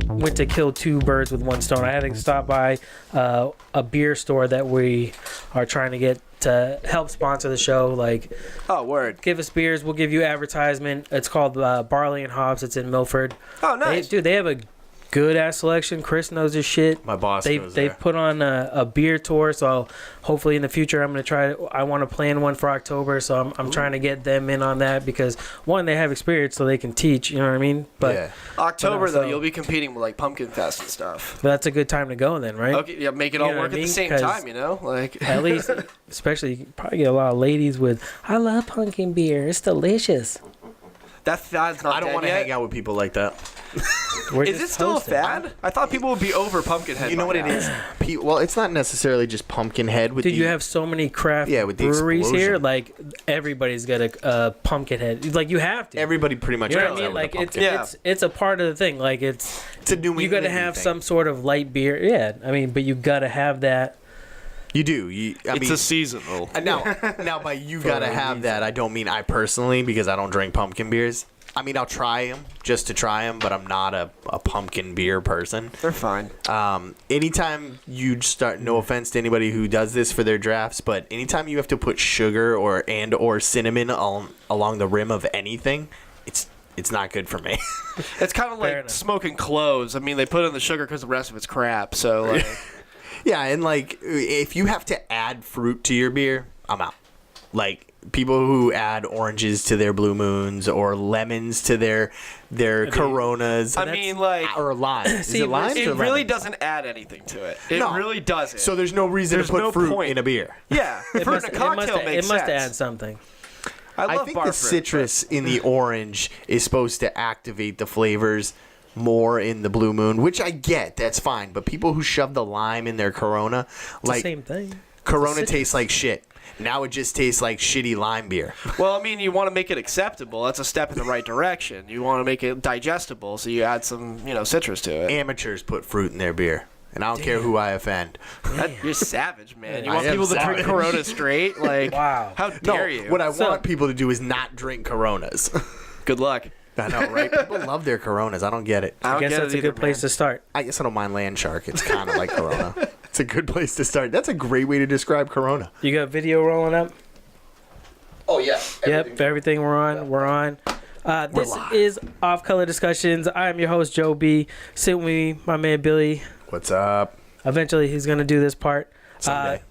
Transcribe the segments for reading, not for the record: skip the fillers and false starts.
Went to kill two birds with one stone. I had to stop by a beer store that we are trying to get to help sponsor the show. Like, oh, word. Give us beers. We'll give you advertisement. It's called Barley and Hops. It's in Milford. Oh, nice. They have a good ass selection. Chris knows his shit. My boss knows They've put on a beer tour, so hopefully in the future I'm gonna try. I want to plan one for October, so I'm trying to get them in on that because one, they have experience, so they can teach. You know what I mean? But yeah. October though, you'll be competing with like Pumpkin Fest and stuff. But that's a good time to go then, right? Okay, yeah, make it all work at the same time. You know, like at least, especially you probably get a lot of ladies with. I love pumpkin beer. It's delicious. That's not. I don't want to hang out with people like that. Is it still a fad? I thought people would be over Pumpkinhead. You know what it is? Well, it's not necessarily just Pumpkinhead. With you have so many craft with the breweries explosion. here. Like everybody's got a Pumpkinhead. Like you have to. Everybody pretty much. You know what I mean? Like it's a part of the thing. Like it's a New England. You got to have some sort of light beer. Yeah, I mean, but you got to have that. You do. It's a seasonal. Now, by you gotta have that, I don't mean I personally, because I don't drink pumpkin beers. I mean, I'll try them just to try them, but I'm not a pumpkin beer person. They're fine. Anytime you start, no offense to anybody who does this for their drafts, but anytime you have to put sugar or cinnamon along the rim of anything, it's not good for me. It's kind of like smoking cloves. I mean, they put in the sugar because the rest of it's crap. So like. Yeah, and like if you have to add fruit to your beer, I'm out. Like people who add oranges to their Blue Moons or lemons to their Coronas. I mean, like or lime. Is it limes? It really doesn't add anything to it. It really doesn't. So there's no reason to put fruit in a beer. Yeah, fruit in a cocktail makes sense. It must add something. I think the citrus in the orange is supposed to activate the flavors more in the Blue Moon, which I get. That's fine. But people who shove the lime in their Corona, it's the same thing. Corona tastes like shit. Now it just tastes like shitty lime beer. Well, I mean, you want to make it acceptable. That's a step in the right direction. You want to make it digestible, so you add some, citrus to it. Amateurs put fruit in their beer. And I don't care who I offend. You're savage, man. You want people to drink Corona straight? Like, wow. How dare you? What I want people to do is not drink Coronas. Good luck. I know, right? People love their Coronas. I don't get it. I guess that's a good place to start. I guess I don't mind Land Shark. It's kind of like Corona. It's a good place to start. That's a great way to describe Corona. You got video rolling up? Oh, yeah. Everything we're on. Yeah. We're on. This is Off Color Discussions. I am your host, Joe B. Sit with me, my man, Billy. What's up? Eventually, he's going to do this part. Someday.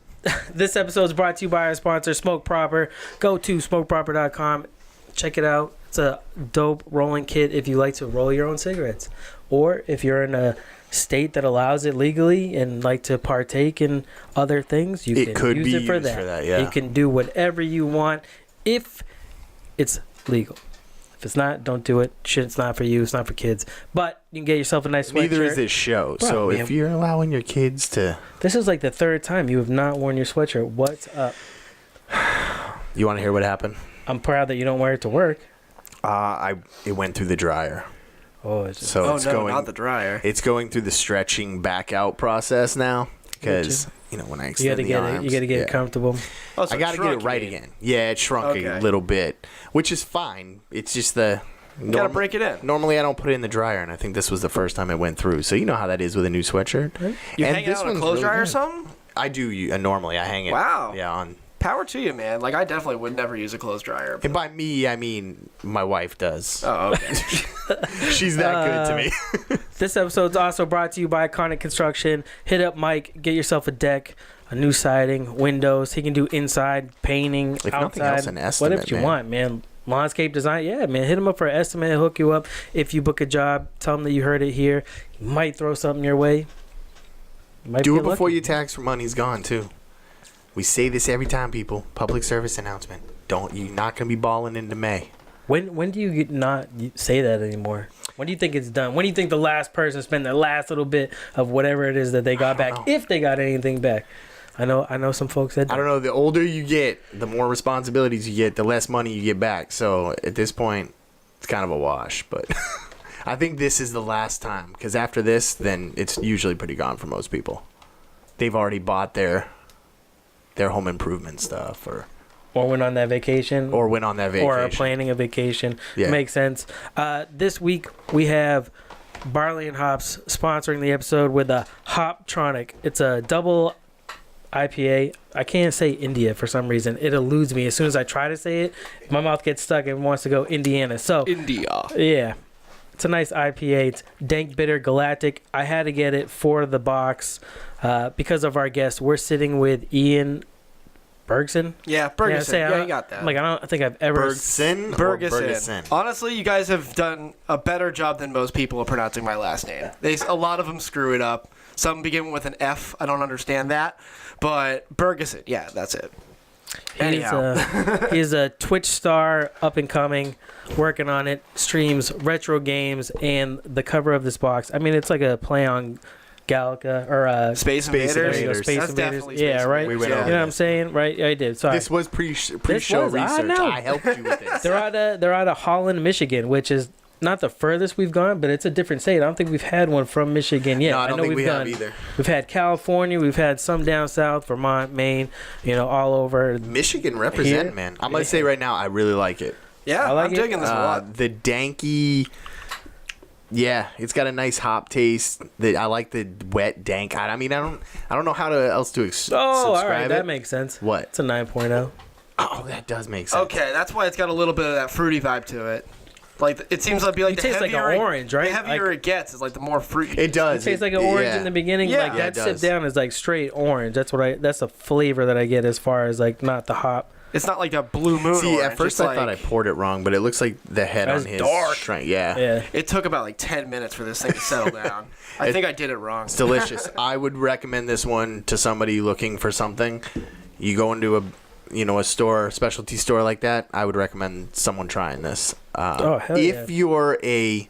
This episode is brought to you by our sponsor, Smoke Proper. Go to smokeproper.com. Check it out. It's a dope rolling kit if you like to roll your own cigarettes. Or if you're in a state that allows it legally and like to partake in other things, you can use it for that. Yeah. You can do whatever you want if it's legal. If it's not, don't do it. Shit, it's not for you. It's not for kids. But you can get yourself a nice sweatshirt. Neither is this show. Bro, so if you're allowing your kids to... This is like the third time you have not worn your sweatshirt. What's up? You want to hear what happened? I'm proud that you don't wear it to work. It went through the dryer. It's not the dryer. It's going through the stretching back out process now because when I extend the arms, you gotta get it comfortable. Oh, so I gotta get it right again. Yeah, it shrunk a little bit, which is fine. It's just you gotta break it in. Normally, I don't put it in the dryer, and I think this was the first time it went through. So you know how that is with a new sweatshirt. Right. You hang it on a clothes dryer or something? I do. Normally, I hang it. Wow. Yeah, on. Power to you, man. Like, I definitely would never use a clothes dryer. And by me, I mean my wife does. Oh, okay. She's that good to me. This episode's also brought to you by Iconic Construction. Hit up Mike. Get yourself a deck, a new siding, windows. He can do inside, painting, if outside. Nothing else, an estimate, whatever you want, man. Landscape design. Yeah, man. Hit him up for an estimate. He'll hook you up. If you book a job, tell him that you heard it here. He might throw something your way. Do it before your tax money's gone, too. We say this every time, people. Public service announcement. You're not going to be balling into May. When do you not say that anymore? When do you think it's done? When do you think the last person spent their last little bit of whatever it is that they got back, if they got anything back? I know some folks that I don't know. The older you get, the more responsibilities you get, the less money you get back. So at this point, it's kind of a wash. But I think this is the last time, because after this, then it's usually pretty gone for most people. They've already bought their home improvement stuff, or went on that vacation, or went on that vacation, or are planning a vacation. Yeah. Makes sense. This week we have Barley and Hops sponsoring the episode with a Hoptronic. It's a double IPA. I can't say India for some reason. It eludes me. As soon as I try to say it, my mouth gets stuck and wants to go Indiana. So India. yeah, it's a nice IPA. It's dank, bitter, galactic. I had to get it for the box because of our guest. We're sitting with Ian Bergeson. Yeah, Bergeson. Yeah, you got that. Like, I don't think I've ever... Bergeson. Bergeson. Honestly, you guys have done a better job than most people of pronouncing my last name. A lot of them screw it up. Some begin with an F. I don't understand that. But Bergeson, yeah, that's it. He's a Twitch star, up and coming, working on it, streams retro games, and the cover of this box, I mean, it's like a play on Galaga, or Space Invaders. Invaders. Space That's Invaders. definitely Space Yeah, right? We went You know over what I'm this. saying? Right? Yeah, I did. Sorry. This was pre-show was- I research. know. I helped you with this. They're out of Holland, Michigan, which is not the furthest we've gone, but it's a different state. I don't think we've had one from Michigan yet. No, I don't know think we've we have done, either. We've had California, we've had some down south, Vermont, Maine, all over. Michigan represent, Here? man. I'm going to say right now, I really like it. Yeah, I like I'm it. digging this a lot. The danky... Yeah, it's got a nice hop taste. I like the wet dank. I mean, I don't know how else to Oh, subscribe all right, it. that makes sense. What? It's a 9.0. Oh, that does make sense. Okay, that's why it's got a little bit of that fruity vibe to it. Like, it seems like It tastes like an orange, right? The heavier Like- it gets, it's like the more fruity. It does. It tastes like an orange in the beginning. Yeah. Like Yeah, that it sip does. down is like straight orange. That's the flavor that I get as far as like not the hop. It's not like that blue moon See, orange. at first It's I thought I like- poured it wrong, but it looks like the head That's on his dark. shrink. Yeah. Yeah. It took about like 10 minutes for this thing to settle down. I think I did it wrong. It's delicious. I would recommend this one to somebody looking for something. You go into a store, specialty store like that, I would recommend someone trying this. Hell if yeah. you're a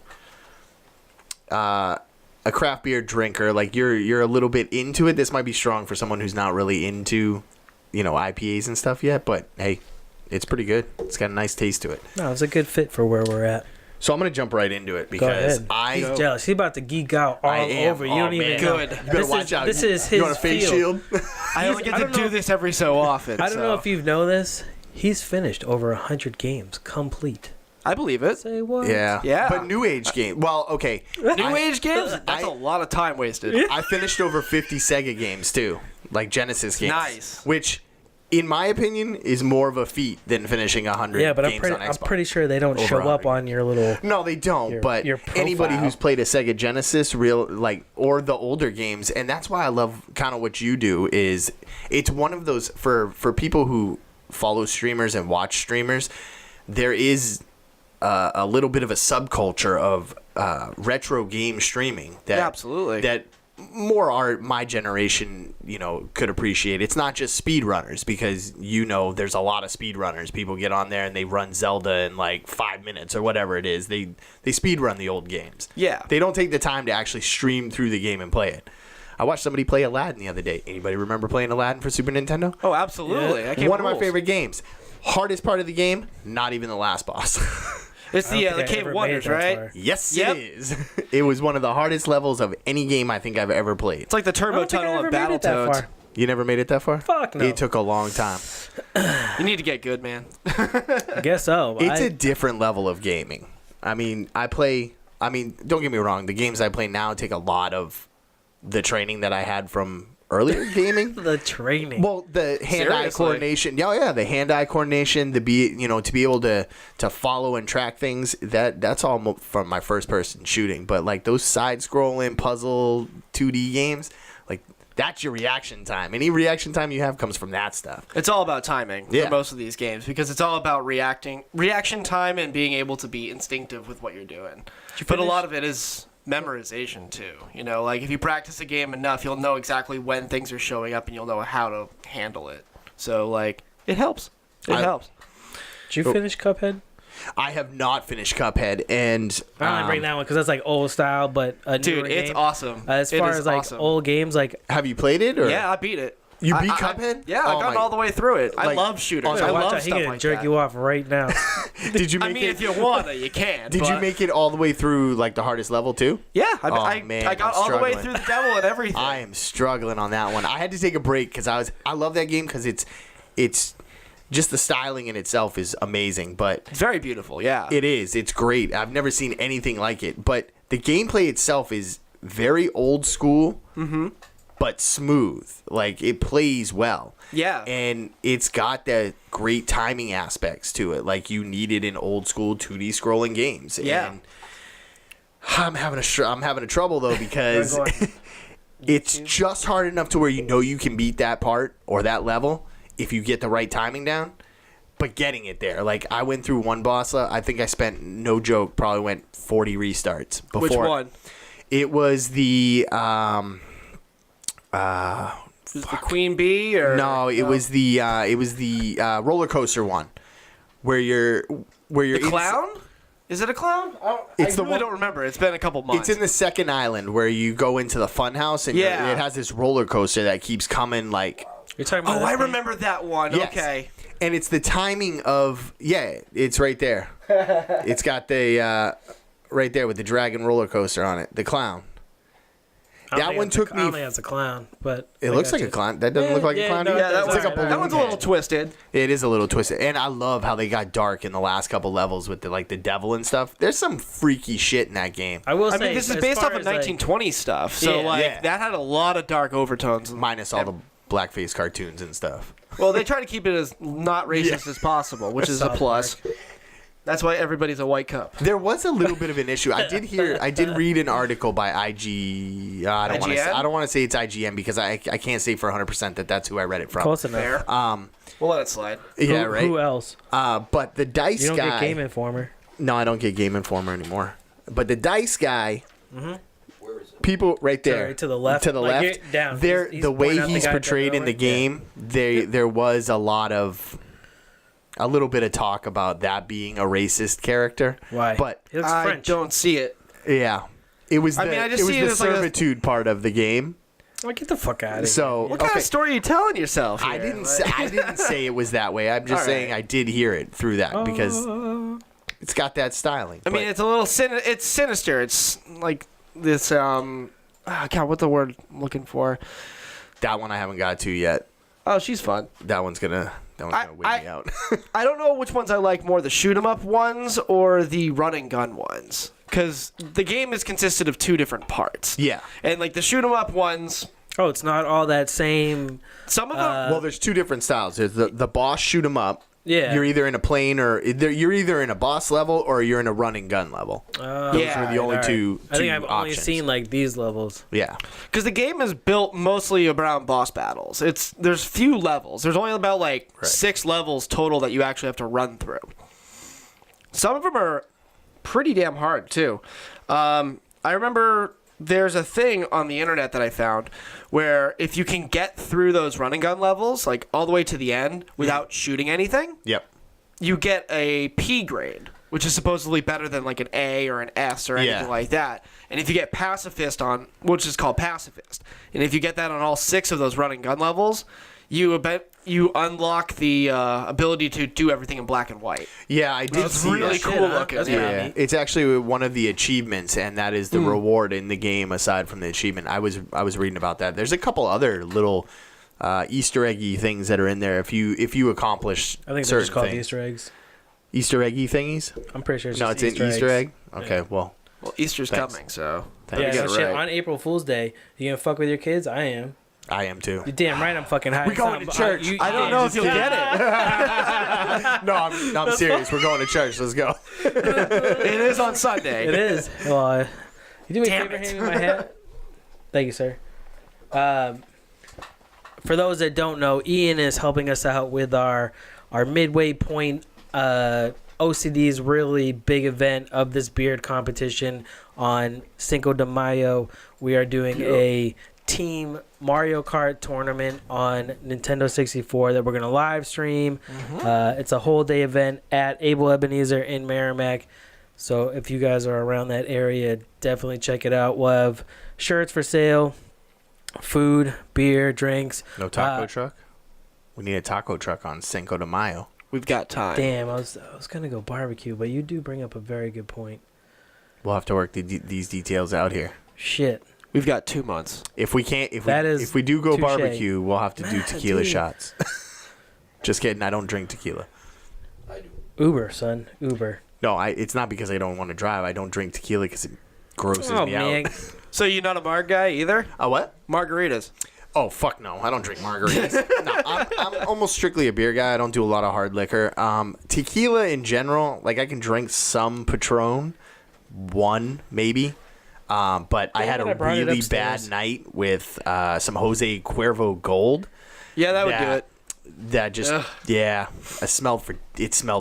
craft beer drinker, like you're a little bit into it, this might be strong for someone who's not really into, IPAs and stuff yet, but hey, it's pretty good. It's got a nice taste to it. No, it's a good fit for where we're at. So I'm going to jump right into it Go because ahead. He's jealous. He's about to geek out all I am. over. You Oh, don't even man. know. Good. You better This watch is, out. This is his You want a face field. shield? I only get I to don't do know- this every so often. I don't know so- if you know this. He's finished over 100 games complete. I believe it. Say what? Yeah. Yeah. But new age game. Well, okay. New age games? That's I- a lot of time wasted. I finished over 50 Sega games too, like Genesis games. Nice. Which, in my opinion, is more of a feat than finishing 100 Yeah, but games on I'm Xbox. pretty sure they don't Over show 100 up on your little. No, they don't. But your anybody profile. who's played a Sega Genesis, or the older games, and that's why I love kind of what you do. Is it's one of those for people who follow streamers and watch streamers. There is a little bit of a subculture of retro game streaming that Yeah, absolutely. that more my generation could appreciate. It's not just speedrunners, because there's a lot of speedrunners. People get on there and they run Zelda in like 5 minutes or whatever it is. They speedrun the old games. Yeah. They don't take the time to actually stream through the game and play it. I watched somebody play Aladdin the other day. Anybody remember playing Aladdin for Super Nintendo? Oh, absolutely. Yeah. That game One of my rules. favorite games. Hardest part of the game, not even the last boss. It's I don't the think I Cave ever of made Wonders, it that right? far. Yes, Yep. it is. It was one of the hardest levels of any game I think I've ever played. It's like the I Turbo don't think I Tunnel ever of made it that Battletoads. far. You never made it that far? Fuck no. It took a long time. You need to get good, man. I guess so. It's a different level of gaming. I mean, don't get me wrong. The games I play now take a lot of the training that I had from earlier gaming. the training. Well, the hand-eye Seriously? coordination. Yeah, the hand-eye coordination, to be able to follow and track things. That's all from my first-person shooting. But like those side-scrolling puzzle 2D games, like that's your reaction time. Any reaction time you have comes from that stuff. It's all about timing Yeah. for most of these games, because it's all about reaction time and being able to be instinctive with what you're doing. But a finish? lot of it is memorization too. Like if you practice a game enough, you'll know exactly when things are showing up and you'll know how to handle it. So like it helps. It helps. Did you finish Cuphead? I have not finished Cuphead, and I don't bring that one because that's like old style, but a newer Dude, it's game. awesome. As It far is as like awesome. old games, like have you played it? Or? Yeah, I beat it. You beat Cuphead? Yeah, I've gotten all the way through it. I Like, love shooters. on- I Watch love out, he stuff gonna like jerk that. you off right now. Did you make I mean, it? if you wanna, you can. Did you make it all the way through like the hardest level too? Yeah, Man, I got I'm all the way struggling. through the devil and everything. I am struggling on that one. I had to take a break because I love that game because it's just the styling in itself is amazing, but It's very beautiful. Yeah. it's great. I've never seen anything like it, but the gameplay itself is very old school, but smooth. Like it plays well. Yeah. And it's got the great timing aspects to it, like you needed in old school 2D scrolling games. Yeah. And I'm having a trouble though because it's just hard enough to where you know you can beat that part or that level if you get the right timing down. But getting it there, like I went through one boss. I think I spent, no joke, probably went 40 restarts before. Which one? It was the Is the Queen Bee or no, it was the roller coaster one where you're the clown? Is it a clown? It's I the really one- don't remember. It's been a couple months. It's in the second island where you go into the fun house and Yeah. it has this roller coaster that keeps coming like. You're talking about Oh, that I thing? remember that one. Yes. Okay. And it's the timing of it's right there. It's got the right there with the dragon roller coaster on it, the clown. I don't That think one it's took I don't me. think it's a clown, but It I looks got like a you. clown. That doesn't look like Yeah, a clown. no, to you? it Yeah, that does. was, It's like a Alright, that one's a balloon little head. twisted. It is a little twisted, and I love how they got dark in the last couple levels with the devil and stuff. There's some freaky shit in that game, I will I say mean, this is as based far off of as, like, 1920 stuff, so Yeah. like Yeah. that had a lot of dark overtones. minus all the blackface cartoons and stuff. Well, they try to keep it as not racist as possible, which is a South plus. That's why everybody's a white cup. There was a little bit of an issue. I did read an article by IG. I don't want to say it's IGN because I can't say for 100% that that's who I read it from. Close enough. Fair. We'll let it slide. Yeah, Who- right. Who else? But the dice You don't guy. get Game Informer. No, I don't get Game Informer anymore. But the dice guy. People right there Sorry, to the left. To the Like, left. you're down. There, He's the way pointing out the he's guy portrayed in the down game, there was a little bit of talk about that being a racist character. Why? But He looks I French. don't see it. yeah, it was. I mean, I just it was see it the as like a- servitude part of the game. Oh, get the fuck out of here. So What kind of story are you telling yourself? I here? didn't say it was that way. I'm just All saying right. I did hear it through that because it's got that styling. I mean, it's a little it's sinister. It's like this. God, what's the word I'm looking for? that one I haven't got to yet. Oh, she's fun. That one's gonna win me out. I don't know which ones I like more, the shoot 'em up ones or the run and gun ones, because the game is consisted of two different parts. Yeah. And like the shoot 'em up ones, Oh, it's not all that same. some of them. Well, there's two different styles. There's the boss shoot 'em up. Yeah. You're either in a plane you're either in a boss level or you're in a run and gun level. Yeah. Those are the only alright. two I think I've options. only seen like these levels. Yeah. Because the game is built mostly around boss battles. There's few levels. There's only about like 6 levels total that you actually have to run through. Some of them are pretty damn hard too. I remember there's a thing on the internet that I found where if you can get through those run and gun levels, like all the way to the end without shooting anything, Yep. you get a P grade, which is supposedly better than like an A or an S or anything Yeah. like that. And if you get pacifist on, which is called pacifist, and if you get that on all 6 of those run and gun levels, you unlock the ability to do everything in black and white. Yeah, I did It's see really that. cool Shit, huh? looking. That's Yeah. pretty Yeah, neat. it's actually one of the achievements, and that is the reward in the game. Aside from the achievement, I was reading about that. There's a couple other little Easter eggy things that are in there. If you accomplish I think they're certain just called things. Easter eggs. Easter eggy thingies. I'm pretty sure it's No, just it's an Easter eggs. egg. Okay, well, Well, Easter's Thanks. coming, so Thanks. Yeah, you no got it shit. right. On April Fool's Day, you gonna fuck with your kids? I am. I am too. You're damn right I'm fucking high. We going to church. I don't know if you'll get it. No, I'm serious. We're going to church. Let's go. It is on Sunday. It is. Well, you do me a Damn favor, it. hand me my hat. Thank you, sir. For those that don't know, Ian is helping us out with our midway point OCD's really big event of this beard competition on Cinco de Mayo. We are doing a team Mario Kart tournament on Nintendo 64 that we're going to live stream. It's a whole day event at Able Ebenezer in Merrimack. So if you guys are around that area, definitely check it out. We'll have shirts for sale. food, beer, drinks. No taco truck? We need a taco truck on Cinco de Mayo. We've got time. Damn, I was gonna go barbecue, but you do bring up a very good point. We'll have to work these details out here. Shit. We've got 2 months. If we do go touche. barbecue, we'll have to do tequila Dude. shots. Just kidding. I don't drink tequila. Uber, son. Uber. No, it's not because I don't want to drive. I don't drink tequila because it grosses Oh, me man. out. So you're not a marg guy either? A what? Margaritas. Oh, fuck no. I don't drink margaritas. No, I'm almost strictly a beer guy. I don't do a lot of hard liquor. Tequila in general, like I can drink some Patron, one maybe. But I had a brought it really upstairs. bad night with some Jose Cuervo Gold. Yeah, that would do it. That just, Ugh. yeah. It smelled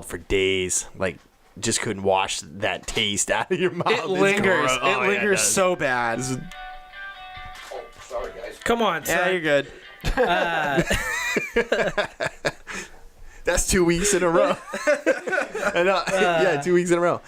for days. Like, just couldn't wash that taste out of your mouth. It It's lingers. gross. It Oh, yeah, lingers does. so bad. Come on, son. Yeah, you're good. That's 2 weeks in a row. Yeah, 2 weeks in a row.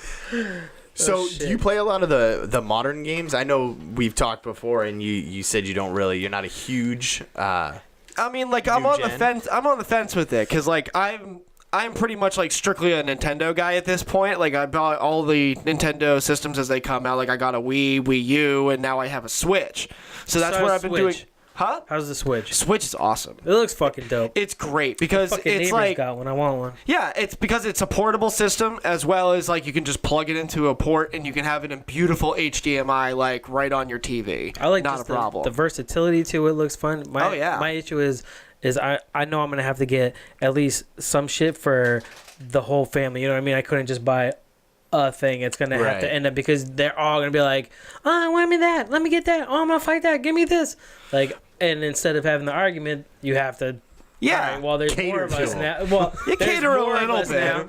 So, do you play a lot of the modern games? I know we've talked before, and you said you're not a huge. I mean, like I'm on the fence. I'm on the fence with it because, like, I'm pretty much like strictly a Nintendo guy at this point. Like I bought all the Nintendo systems as they come out. Like I got a Wii U, and now I have a Switch. So that's So what I've been doing. Switch. Huh? How's the Switch? Switch is awesome. It looks fucking dope. It's great because Fucking it's neighbor's like got one. I want one. yeah, it's because it's a portable system as well as like you can just plug it into a port and you can have it in beautiful HDMI like right on your TV. I like not just a problem. The versatility to it looks fun. Oh, yeah. My issue is I know I'm gonna have to get at least some shit for the whole family. You know what I mean? I couldn't just buy a thing. It's gonna have Right. to end up because they're all gonna be like, "Oh, want me that? Let me get that. Oh, I'm gonna fight that. Give me this." Like, and instead of having the argument, you have to. Yeah, all right, well, there's cater more of to us it. now. Well, You there's cater a more of little us bit. now.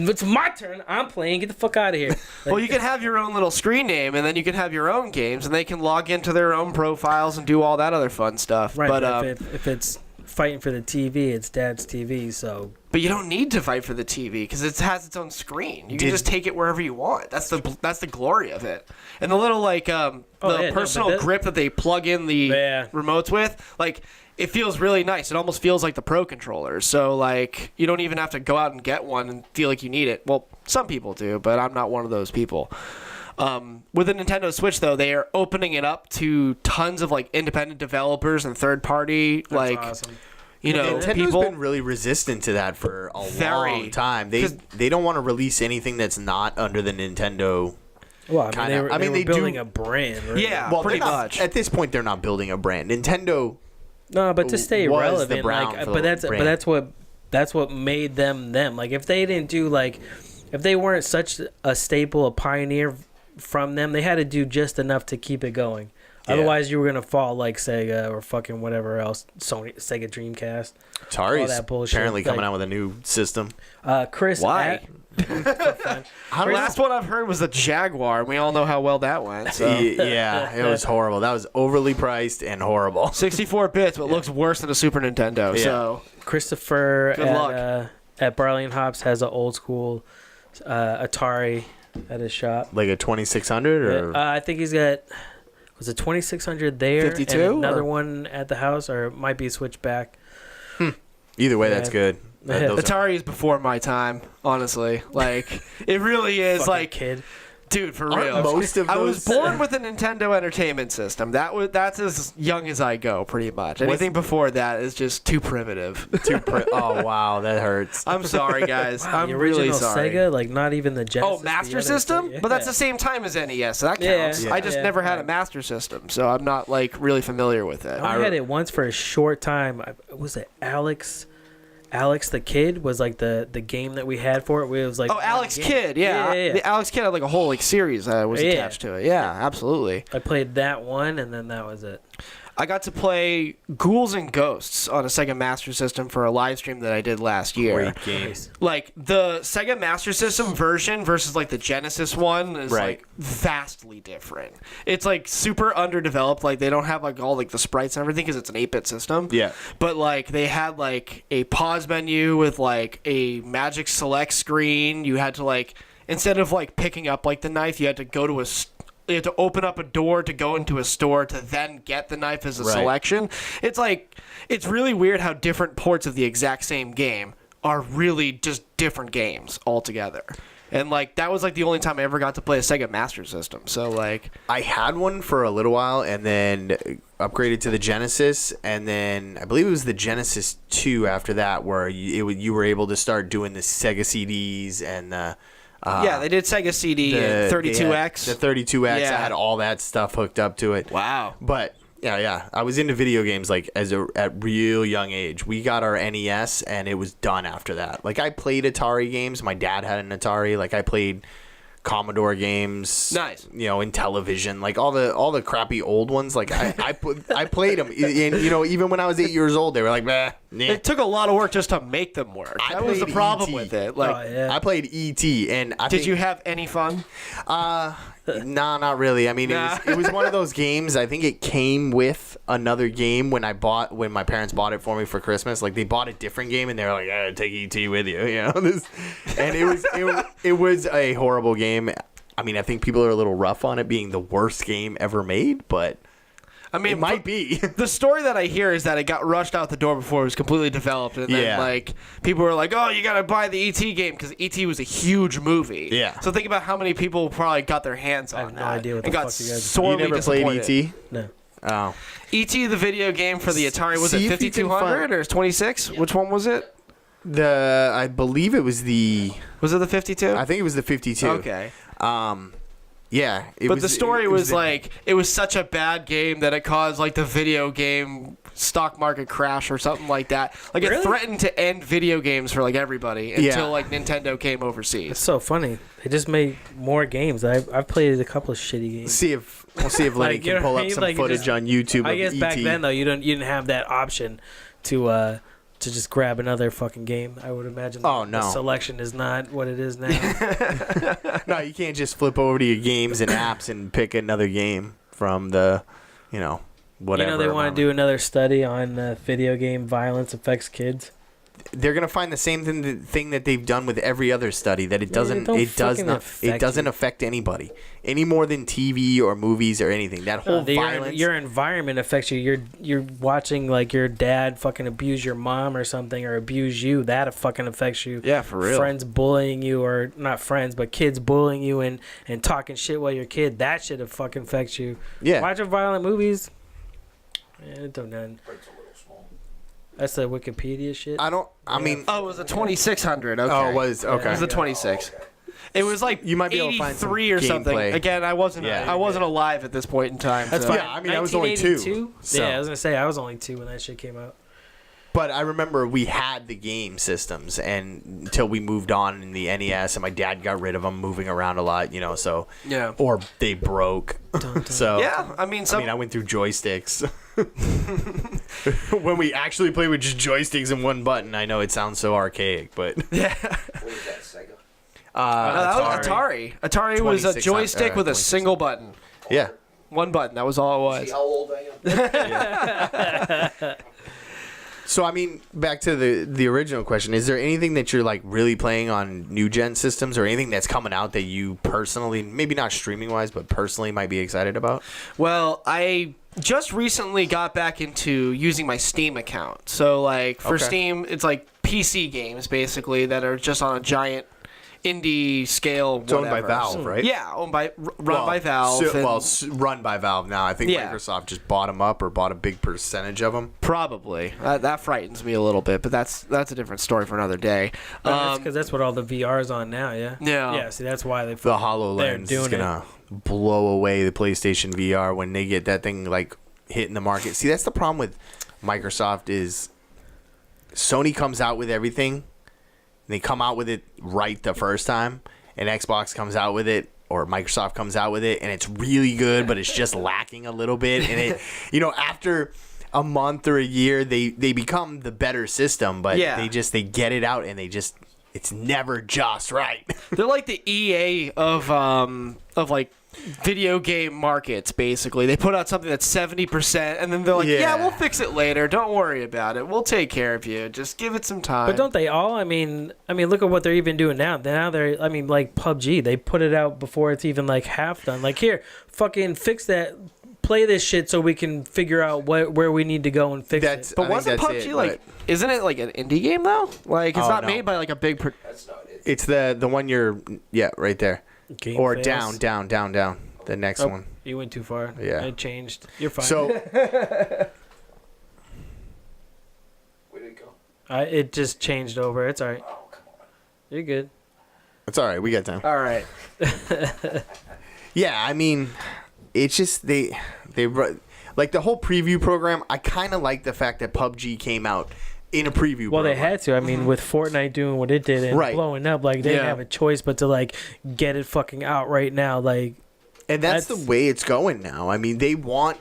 It's my turn. I'm playing. Get the fuck out of here. Like, Well, you can have your own little screen name, and then you can have your own games, and they can log into their own profiles and do all that other fun stuff. right, but but if it's fighting for the TV, it's Dad's TV. So but you don't need to fight for the TV because it has its own screen. You can Did- just take it wherever you want. That's the glory of it. And the little like yeah, no, personal but that- grip that they plug in the Yeah. remotes with, like it feels really nice. It almost feels like the Pro controllers. So like you don't even have to go out and get one and feel like you need it. Well, some people do, but I'm not one of those people. With the Nintendo Switch, though, they are opening it up to tons of like independent developers and third party that's like awesome. you know Nintendo's people. been really resistant to that for a Very. long time. 'Cause- They don't want to release anything that's not under the Nintendo. Well, I mean, Kinda. they were, I mean, they they were building do- a brand. Right? Yeah, Well, pretty they're not- much. At this point, they're not building a brand. Nintendo. No, but to stay was the relevant, brown like, for but the brand. that's what made them them. Like, if they didn't do like, if they weren't such a staple, a pioneer from them, they had to do just enough to keep it going. Yeah. Otherwise, you were gonna fall like Sega or fucking whatever else, Sega Dreamcast. Atari's that bullshit, apparently coming like- out with a new system. Chris, Why? for fun. The last one I've heard was the Jaguar, and we all know how well that went. So. Yeah, it was horrible. That was overly priced and horrible. 64 bits, but looks worse than a Super Nintendo. Yeah. So Christopher Good luck. at Barley and Hops has an old school Atari at his shop. Like a 2600 or I think he's got was it 2600 there 52, and another or- one at the house, or it might be switched back. either way, Yeah. that's good. Yeah. Those are- Atari is before my time, honestly. Like it really is. Fucking Like, kid. dude, for Aren't real. most of I was those- born with a Nintendo Entertainment System. That's as young as I go, pretty much. Anything before that is just too primitive. oh wow, that hurts. I'm sorry, guys. Wow, I'm the original really sorry. Sega, like not even the Genesis. Oh, Master the other System? thing. But that's Yeah. the same time as NES, so that Yeah. counts. Yeah. I just Yeah. never had a Master System, so I'm not like really familiar with it. I only had it once for a short time. Was it Alex the Kid was like the game that we had for it. It was like Oh, Alex game. Kidd, yeah. Yeah. The Alex Kidd had like a whole like series that was Yeah. attached to it. Yeah, absolutely. I played that one, and then that was it. I got to play Ghouls and Ghosts on a Sega Master System for a live stream that I did last year. Great game. Nice. Like the Sega Master System version versus like the Genesis one is Right. like vastly different. It's like super underdeveloped. Like they don't have like all like the sprites and everything because it's an 8-bit system. Yeah. But like they had like a pause menu with like a magic select screen. You had to like instead of like picking up like the knife, you had to go to a you have to open up a door to go into a store to then get the knife as a Right. selection. It's really weird how different ports of the exact same game are really just different games altogether. And like that was like the only time I ever got to play a Sega Master System. So like I had one for a little while and then upgraded to the Genesis, and then I believe it was the Genesis 2 after that where you were able to start doing the Sega CDs and yeah, they did Sega CD and 32X. The 32X, Yeah. I had all that stuff hooked up to it. Wow. But yeah, I was into video games like at real young age. We got our NES and it was done after that. Like I played Atari games. My dad had an Atari. Like I played Commodore games. Nice. You know, in television, like all the crappy old ones. Like I played them. And you know, even when I was 8 years old, they were like, nah. It took a lot of work just to make them work. That was the played problem E.T. with it. Like, yeah. I played E.T. and did you have any fun? Nah, not really. I mean, it was one of those games. I think it came with another game when my parents bought it for me for Christmas. Like they bought a different game and they were like, "Yeah, take ET with you," you know. And it was a horrible game. I mean, I think people are a little rough on it being the worst game ever made, but I mean, it might be. The story that I hear is that it got rushed out the door before it was completely developed, and then Yeah. like people were like, "Oh, you gotta buy the ET game," because ET was a huge movie. Yeah. So think about how many people probably got their hands on have no that idea what and the got fuck you guys- sorely You never disappointed. played ET? No. Oh, ET, the video game for the Atari, was See it if you can 5200 or 26? Which one was it? I believe it was the. Was it the 52? I think it was the 52. Okay. Yeah. But the story was like, it was such a bad game that it caused like the video game stock market crash or something like that. Like it Really? threatened to end video games for like everybody until Yeah. like Nintendo came It's overseas. so funny. They just made more games. I've played a couple of shitty games. We'll see if Lenny Like, you can know pull what I up mean? some Like, it footage just- on YouTube I of guess ET. back then though, you didn't have that option to just grab another fucking game. I would imagine. Oh, the no. selection is not what it is now. No, you can't just flip over to your games and apps and pick another game from the, whatever. You know they want to do another study on video game violence affects kids. They're gonna find the same thing that they've done with every other study, that it doesn't. don't It does fucking not. affect It doesn't you. affect anybody any more than TV or movies or anything. That whole violence. Your environment affects you. You're watching like your dad fucking abuse your mom or something, or abuse you. That fucking affects you. Yeah, for real. Friends bullying you, or not friends, but kids bullying you and talking shit while you're a kid. That shit fucking affects you. Yeah. Watching violent movies. Yeah, it don't nothing. That's the Wikipedia shit. I mean. Oh, it was a 2600. Okay. Oh, it was okay. It was a 26. It was like You might be able to find some 83 or something. gameplay. Again, I wasn't. Yeah. I wasn't alive at this point in time. That's so- fine. Yeah, I mean, I was only 2, 1982? so- Yeah, I was gonna say I was only 2 when that shit came out. But I remember we had the game systems, and until we moved on in the NES, and my dad got rid of them, moving around a lot, So Yeah. or they broke. So Yeah, I mean, I went through joysticks. When we actually played with just joysticks and one button, I know it sounds so archaic, but yeah. What was that, Sega? That was Atari. Atari was a 2600, joystick with a 2600. single button. yeah. One button. That was all it See was. how old I am? So I mean, back to the original question: is there anything that you're like really playing on new gen systems, or anything that's coming out that you personally, maybe not streaming wise, but personally might be excited about? Well, I just recently got back into using my Steam account. So, like, for Okay. Steam, it's like PC games, basically, that are just on a giant indie scale, It's owned by whatever. Valve, right? Yeah, run by Valve. and Run by Valve now. I think Yeah. Microsoft just bought them up or bought a big percentage of them. probably. That frightens me a little bit, but that's a different story for another day. Because that's what all the VR's on now. Yeah. Yeah. Yeah. See, that's why they. The They're HoloLens is doing gonna blow away the PlayStation VR when they get that thing like hitting the market. See, that's the problem with Microsoft is Sony comes out with everything. They come out with it right the first time, and Xbox comes out with it, or Microsoft comes out with it, and it's really good, but it's just lacking a little bit. And it, after a month or a year, they become the better system, but Yeah. they get it out, and it's it's never just right. They're like the EA of like video game markets, basically. They put out something that's 70%, and then they're like, yeah, we'll fix it later. Don't worry about it. We'll take care of you. Just give it some time. But don't they all? I mean, look at what they're even doing now. Now they're, like PUBG. They put it out before it's even like half done. Like, here, fucking fix that. Play this shit so we can figure out where we need to go and fix it. But wasn't PUBG isn't it like an indie game though? Like it's not made by like a big. That's not it. It's the one you're right there, Game or fails. down. The next one. You went too far. Yeah. It changed. You're fine. So Where did it go? It just changed over. It's all right. Oh, come on. You're good. it's all right. We got time. All right. Yeah, I mean, it's just they like the whole preview program. I kind of like the fact that PUBG came out in a preview. Well, they program. had to. I mean, with Fortnite doing what it did and Right. blowing up, like they didn't have a choice but to like get it fucking out right now. Like, And that's the way it's going now. I mean, they want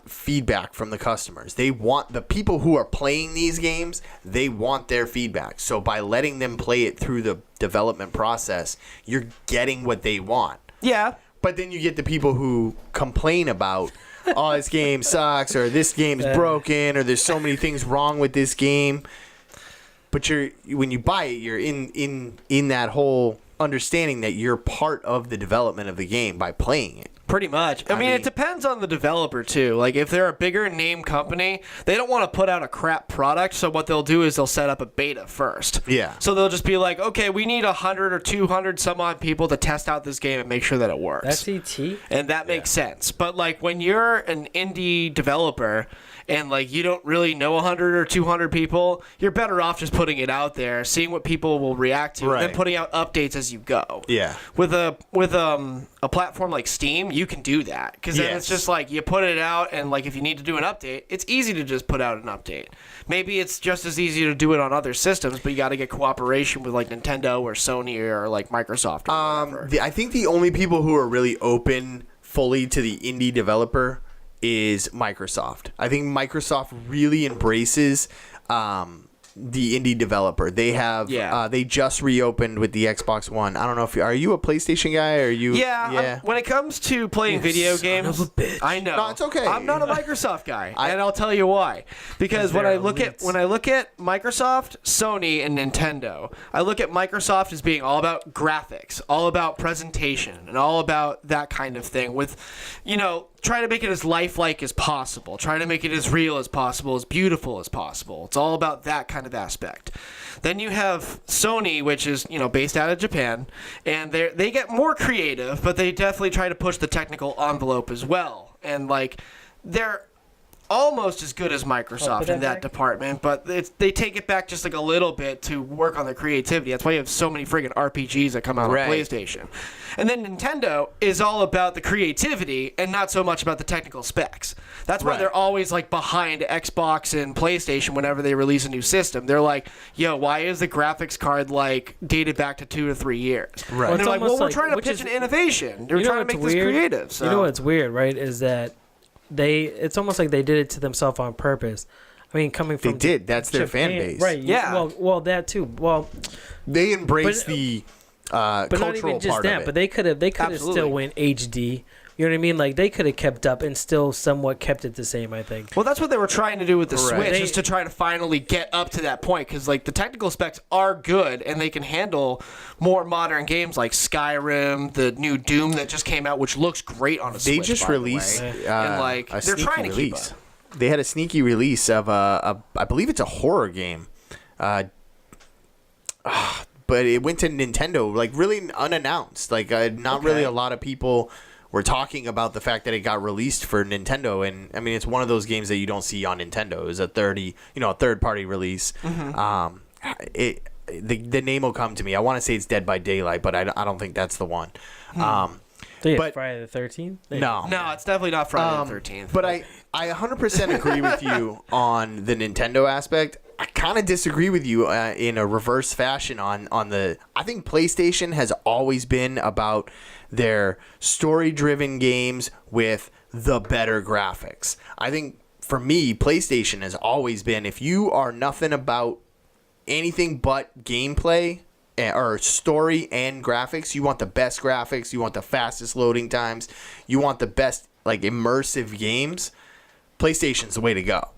feedback from the customers. They want the people who are playing these games, they want their feedback. So by letting them play it through the development process, you're getting what they want. Yeah. But then you get the people who complain about, oh, this game sucks, or this game is broken, or there's so many things wrong with this game. But when you buy it, you're in that whole understanding that you're part of the development of the game by playing it. Pretty much. I mean, it depends on the developer, too. Like, if they're a bigger name company, they don't want to put out a crap product, so what they'll do is they'll set up a beta first. Yeah. So they'll just be like, okay, we need 100 or 200 some odd people to test out this game and make sure that it works. that's ET. And that makes sense. But, like, when you're an indie developer and, like, you don't really know 100 or 200 people, you're better off just putting it out there, seeing what people will react to, and then Right. putting out updates as you go. Yeah. With a platform like Steam, you can do that. Because then it's just, like, you put it out, and, like, if you need to do an update, it's easy to just put out an update. Maybe it's just as easy to do it on other systems, but you got to get cooperation with, like, Nintendo or Sony or, like, Microsoft or whatever. I think the only people who are really open fully to the indie developer is Microsoft. I think Microsoft really embraces the indie developer. They have they just reopened with the Xbox One. I don't know if are you a PlayStation guy or are you When it comes to playing video games, I know. No, it's okay. I'm not a Microsoft guy, and I'll tell you why. Because when I look at Microsoft, Sony, and Nintendo, I look at Microsoft as being all about graphics, all about presentation, and all about that kind of thing. With, try to make it as lifelike as possible. Try to make it as real as possible, as beautiful as possible. It's all about that kind of aspect. Then you have Sony, which is, based out of Japan, and they get more creative, but they definitely try to push the technical envelope as well. And, like, they're almost as good as Microsoft in that department, but they take it back just like a little bit to work on their creativity. That's why you have so many friggin' RPGs that come out on PlayStation. And then Nintendo is all about the creativity and not so much about the technical specs. That's why they're always like behind Xbox and PlayStation whenever they release a new system. They're like, yo, why is the graphics card like dated back to 2 to 3 years? Right. And they're like, well, we're like- trying to which pitch is- an innovation. They're trying to make this creative. So. You know what's weird, right? Is that it's almost like they did it to themselves on purpose. I mean, coming from That's their fan Japan, base. right? Yeah. Well, that too. Well, They embrace But- the but cultural not even just part that. of it. But they could have Absolutely. still went HD. You know what I mean? Like they could have kept up and still somewhat kept it the same. I think. Well, that's what they were trying to do with the Correct. Switch, is to try to finally get up to that point, because like the technical specs are good and they can handle more modern games like Skyrim, the new Doom that just came out, which looks great on a Switch. They just by the released way. And like a they're sneaky trying to keep release. up. They had a sneaky release of I believe it's a horror game. But it went to Nintendo, like really unannounced. Like not really a lot of people were talking about the fact that it got released for Nintendo. And I mean, it's one of those games that you don't see on Nintendo. It was a third party release. The name will come to me. I want to say it's Dead by Daylight, but I don't think that's the one. But- Friday the 13th. No. No, it's definitely not Friday the 13th. But I 100% agree with you on the Nintendo aspect. I kind of disagree with you in a reverse fashion on the. I think PlayStation has always been about their story-driven games with the better graphics. I think for me, PlayStation has always been, if you are nothing about anything but gameplay or story and graphics. You want the best graphics. You want the fastest loading times. You want the best like immersive games. PlayStation's the way to go.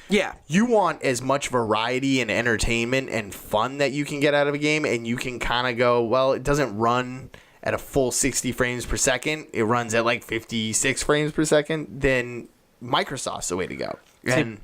Yeah. You want as much variety and entertainment and fun that you can get out of a game, and you can kind of go, well, it doesn't run at a full 60 frames per second. It runs at like 56 frames per second. Then Microsoft's the way to go. And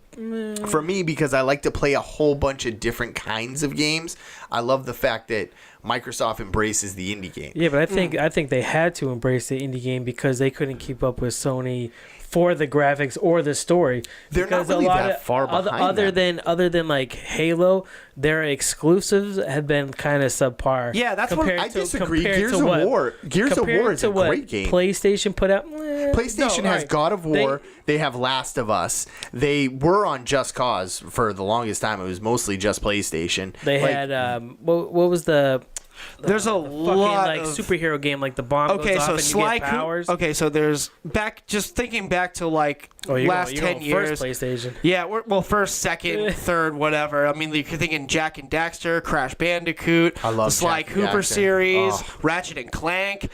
for me, because I like to play a whole bunch of different kinds of games, I love the fact that Microsoft embraces the indie game. Yeah, but I think they had to embrace the indie game because they couldn't keep up with Sony for the graphics or the story. They're not really that far behind other than like Halo, their exclusives have been kind of subpar. Yeah, that's what I disagree. Gears of War is a great game. PlayStation put out. PlayStation has God of War. They have Last of Us. They were on Just Cause for the longest time. It was mostly just PlayStation. They had what was the? There's a lot like of superhero game, like the bomb goes off and you get powers. Okay, so there's thinking back to like last 10 years. First PlayStation. Yeah, first, second, third, whatever. I mean, you're thinking Jack and Daxter, Crash Bandicoot, I love the Sly Jack and Cooper Daxter. series, Oh. Ratchet and Clank.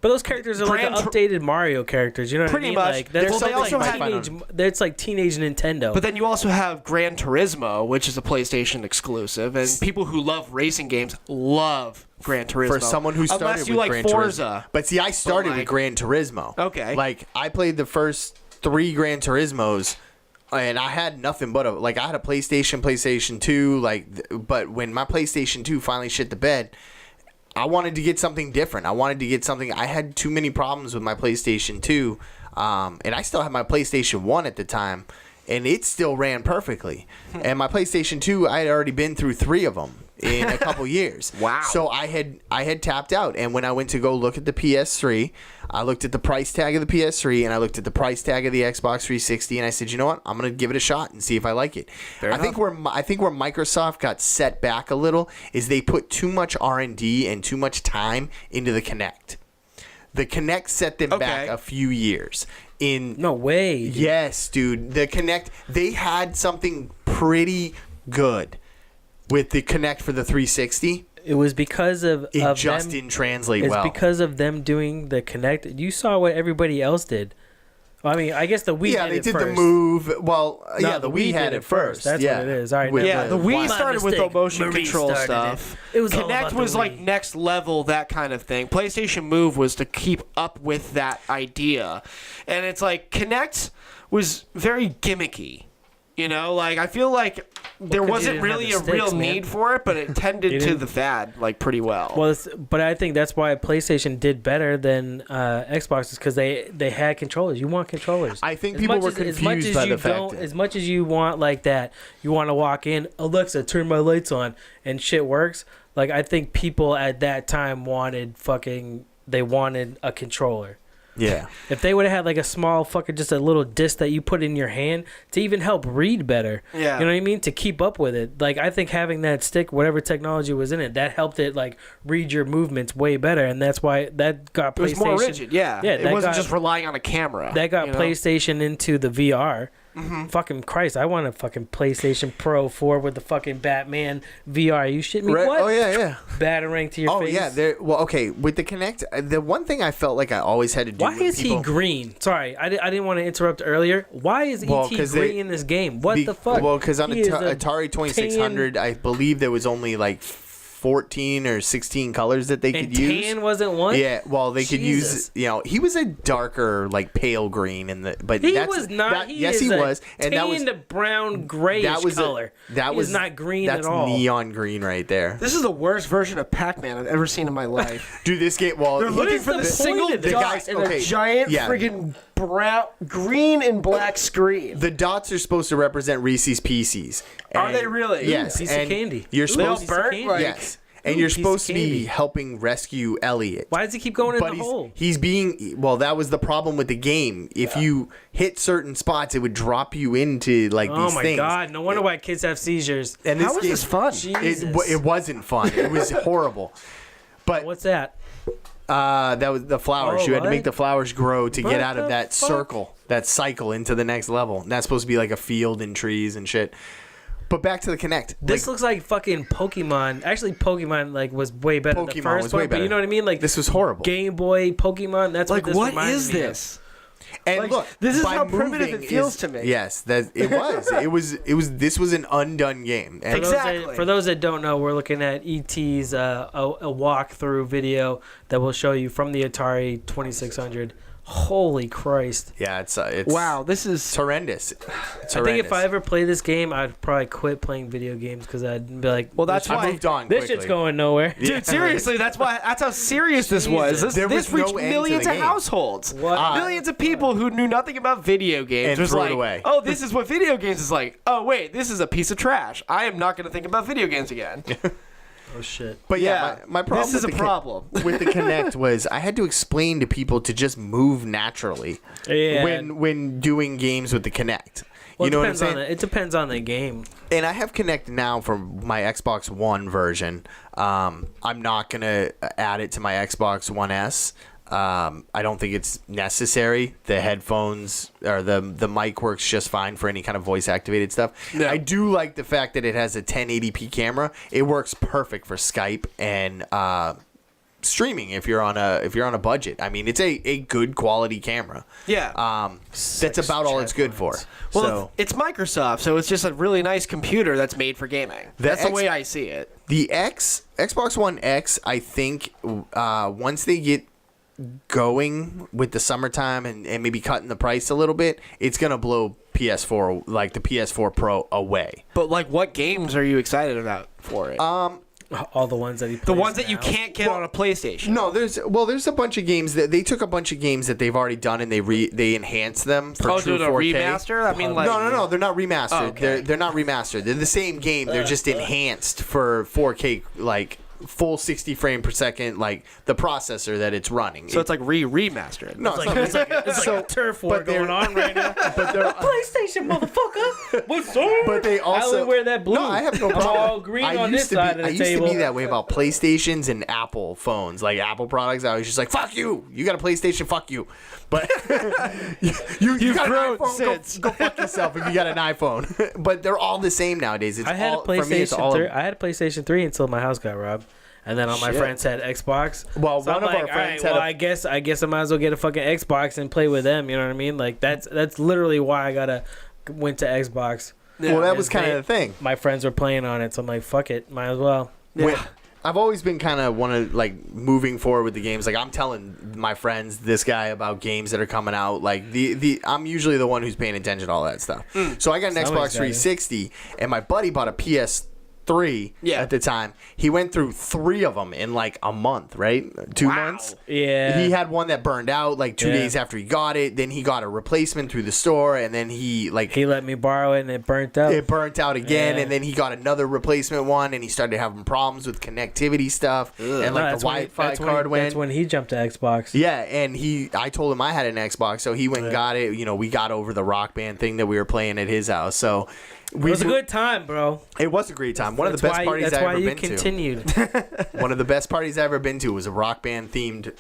But those characters are like updated Mario characters. You know what Pretty I mean? much. Like, that's Well, they also like had- teenage. That's like teenage Nintendo. But then you also have Gran Turismo, which is a PlayStation exclusive, and people who love racing games love Gran Turismo. For someone who started unless you with like Gran Forza. Turismo. But see, I started with Gran Turismo. Okay. Like, I played the first 3 Gran Turismos, and I had nothing but I had a PlayStation 2, but when my PlayStation 2 finally shit the bed, I wanted to get something different. I had too many problems with my PlayStation 2, and I still had my PlayStation 1 at the time, and it still ran perfectly. And my PlayStation 2, I had already been through 3 of them in a couple years. Wow. So I had tapped out, and when I went to go look at the PS3, I looked at the price tag of the PS3, and I looked at the price tag of the Xbox 360, and I said, you know what? I'm gonna give it a shot and see if I like it. I think where Microsoft got set back a little is they put too much R&D and too much time into the Kinect. The Kinect set them back a few years. No way. Dude. Yes, dude. The Kinect, they had something pretty good with the Kinect for the 360. It was because of just them, didn't translate it's well. It's because of them doing the Kinect. You saw what everybody else did. Well, I mean, I guess the Wii. Yeah, had they it did first. the move. Well, No, yeah, the Wii had did it first. That's yeah. what it is. All right, Yeah, the Wii My started with the mistake. motion Marie control started stuff. It was all Kinect about the was like Wii. next level, that kind of thing. PlayStation Move was to keep up with that idea. And it's like Kinect was very gimmicky. You know, like I feel like there 'cause you wasn't didn't have really the a real sticks, man. need for it, but it tended to didn't- the fad like pretty well. Well, but I think that's why PlayStation did better than Xbox, is because they had controllers. You want controllers. I think people were confused by the fact that as much as you want like that, you want to walk in, Alexa, turn my lights on, and shit works. Like I think people at that time wanted a controller. Yeah. If they would have had like a small just a little disc that you put in your hand to even help read better. Yeah. You know what I mean? To keep up with it. Like I think having that stick, whatever technology was in it, that helped it like read your movements way better, and that's why that got PlayStation. it was more rigid, yeah. Yeah, it wasn't just relying on a camera. That got you know? PlayStation into the VR. Fucking Christ, I want a fucking PlayStation Pro 4 with the fucking Batman VR. You shit me? Right. What? Oh yeah. Batarang to your Oh face. yeah. Well, okay. With the Kinect, the one thing I felt like I always had to do. Why with is people, he green? Sorry, I didn't want to interrupt earlier. Why is Well, ET 'cause green they- in this game? What the fuck? Well, because on He is a Atari 2600, I believe there was only like 14 or 16 colors that they and could use. tan wasn't one? Yeah, well, they could Jesus. use. He was a darker, like pale green, but He that's, was not. yes, he was, and that was tan to brown grayish that was color. that He was not green that's at all. neon green right there. This is the worst version of Pac-Man I've ever seen in my life. Dude, this game. Well, They're looking is for the the point single of this? dot guys- in okay, a giant yeah. friggin' brown, green and black screen. the dots are supposed to represent Reese's Pieces. Are And- they really? Yes, Ooh, piece of and candy. You're Ooh, supposed piece of burnt, candy. like- yes, and Ooh, you're piece of supposed to be candy. helping rescue Elliot. Why does he keep going in But the hole? he's being that was the problem with the game. If you hit certain spots, it would drop you into like Oh these my things. god! No wonder why kids have seizures. And How is game- this fun? Jesus. It wasn't fun. It was horrible. But What's that? that was the flowers. Oh, You had to what? make the flowers grow to What get out of the that fuck? circle, that cycle into the next level. And that's supposed to be like a field and trees and shit. But back to the Kinect. This looks like fucking Pokemon. Actually, Pokemon like was way better than the Pokemon first was one. way But you better. know what I mean? Like This was horrible. Game Boy Pokemon. That's Like, what this what reminds is me this? And Like, look, this is by how primitive moving it feels is- to me. Yes, that it was. It was. This was an undone game. And Exactly. For those that don't know, we're looking at ET's a walkthrough video that will show you from the Atari 2600. Holy Christ! yeah, it's Wow, this is it's horrendous. It's I think if horrendous. I ever play this game, I'd probably quit playing video games because I'd be like, Well, that's I why. moved on this quickly. shit's going nowhere. Dude, seriously, that's how serious this was. Jesus. This, There this was no reached end to millions the of game. households. What? Millions of people who knew nothing about video games And was threw it like, away. oh, this is what video games is like. Oh, wait, this is a piece of trash. I am not going to think about video games again. Oh shit! But yeah, my problem. This is with a the problem. with the Kinect was I had to explain to people to just move naturally Yeah. when doing games with the Kinect. Well, You know it what I'm depends saying? on it depends on the game. And I have Kinect now for my Xbox One version. I'm not gonna add it to my Xbox One S. I don't think it's necessary. The headphones or the mic works just fine for any kind of voice activated stuff. Yeah. I do like the fact that it has a 1080p camera. It works perfect for Skype and streaming if you're on a budget. I mean, it's a good quality camera. Yeah. That's about all it's good for. Well, So it's Microsoft, so it's just a really nice computer that's made for gaming. That's the way I see it. the Xbox One X, I think once they get going with the summertime and maybe cutting the price a little bit, it's gonna blow PS4 like the PS4 Pro away. But, like, what games are you excited about for it? All the ones that he plays the ones that you now. can't get on a PlayStation. No, there's a bunch of games that they took a bunch of games that they've already done and they enhanced them for Oh, true doing a 4K. remaster? I mean, like... No, they're not remastered. Oh, okay. They're not remastered. They're the same game. They're just enhanced for 4K, like full 60 frame per second, like the processor that it's running. So it's like remastered. no, It's like a turf war but they're- going on right now. but they're PlayStation, motherfucker. What's up? But they also I would wear that blue. No, I have no problem. I'm all green on this used to side be, of the I used table. to be that way about PlayStations and Apple phones, like Apple products. I was just like, "Fuck you! You got a PlayStation? Fuck you!" But you got grown an iPhone. since. Go fuck yourself if you got an iPhone. But they're all the same nowadays. It's I had all, a for me, it's PlayStation all 3. I had a PlayStation 3 until my house got robbed. And then all my Shit. friends had Xbox. Well, So one I'm of our like, friends all had right, well, I guess I might as well get a fucking Xbox and play with them. You know what I mean? Like that's literally why I went to Xbox. Well, that was Because kind they- of the thing. My friends were playing on it, so I'm like, fuck it, might as well. When- I've always been kind of one of like moving forward with the games. Like I'm telling my friends, this guy about games that are coming out. Like the I'm usually the one who's paying attention to all that stuff. So I got an Somebody's Xbox got it. 360, and my buddy bought a PS3 Yeah. at the time. He went through 3 of them in like a month, right? 2 months. Yeah. He had one that burned out like 2 Yeah. days after he got it. Then he got a replacement through the store, and then he let me borrow it and it burnt out. it burnt out again, Yeah. and then he got another replacement one, and he started having problems with connectivity stuff, and No, like the that's when- Wi-Fi that's when- card went. That's when he jumped to Xbox. Yeah, and I told him I had an Xbox, so he went and got it. You know, we got over the Rock Band thing that we were playing at his house, so It was a good time, bro. It was a great time. One of the best parties I've ever been continued. to. One of the best parties I've ever been to was a Rock Band themed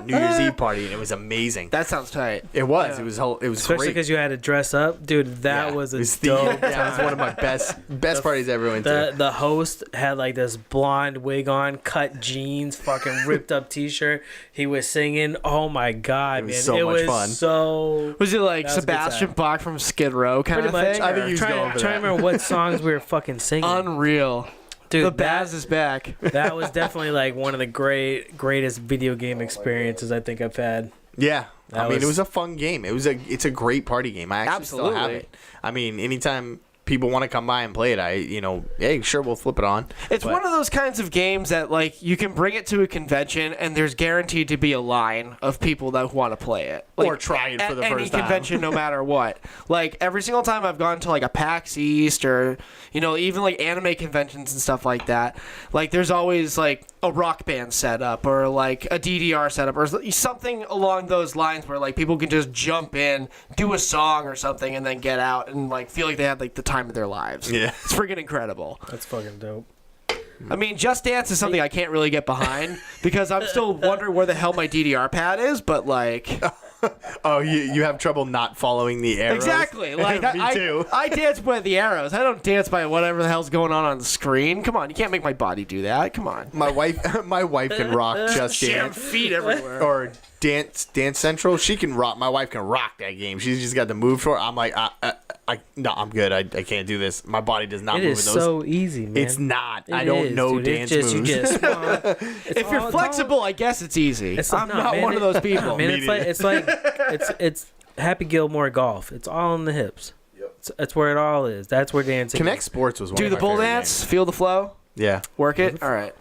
New Year's Eve party, and it was amazing. That sounds tight. It was. It was. It was Especially great. because you had to dress up, dude. That Yeah, was a it was dope. yeah, it was one of my best parties I ever went to. The host had like this blonde wig on, cut jeans, fucking ripped up T-shirt. He was singing. Oh my god, was man! so it much was fun. so Was it like That was a good Sebastian time. Bach from Skid Row kind pretty of much. thing? I think he was trying, going for trying to that. remember what songs we were fucking singing. Unreal. Dude, The Baz is back. that was definitely like one of the greatest video game experiences I think I've had. Yeah. That I mean, was- it was a fun game. It's a great party game. I actually still have Absolutely. it. I mean, anytime people want to come by and play it, hey, sure, we'll flip it on. It's But- one of those kinds of games that, like, you can bring it to a convention and there's guaranteed to be a line of people that want to play it. Like, Or try it for the at any first time. convention, no matter what. Like, every single time I've gone to, like, a PAX East or, even, like, anime conventions and stuff like that, like, there's always, like, a Rock Band setup or, like, a DDR setup or something along those lines where, like, people can just jump in, do a song or something, and then get out and, like, feel like they had, like, the time of their lives. Yeah. It's freaking incredible. That's fucking dope. I mean, Just Dance is something I can't really get behind because I'm still wondering where the hell my DDR pad is, but, like, Oh, you have trouble not following the arrows? Exactly. Like Me too. I dance by the arrows. I don't dance by whatever the hell's going on the screen. Come on, you can't make my body do that. Come on. My wife can rock Just Jam Dance feet everywhere. or Dance Central. She can rock. My wife can rock that game. She's just got the move for it. I'm like, no, I'm good. I can't do this. My body does not It move is in those. so easy, man. It's not. It I don't is, know dude. dance It's just, moves. You get small. If you're flexible, I guess it's easy. I'm not one of those people. Man, it's like it's Happy Gilmore golf. It's all in the hips. That's where it all is. That's where dancing. Connect Sports was one Do of the my bull favorite dance, games. feel the flow, Yeah. work it. All right.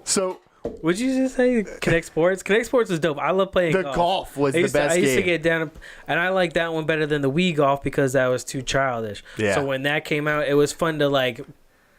So Would you just say Connect Sports? Connect Sports is dope. I love playing the golf was the best I used to game. get down, and I like that one better than the Wii golf because that was too childish. Yeah. So when that came out, it was fun to like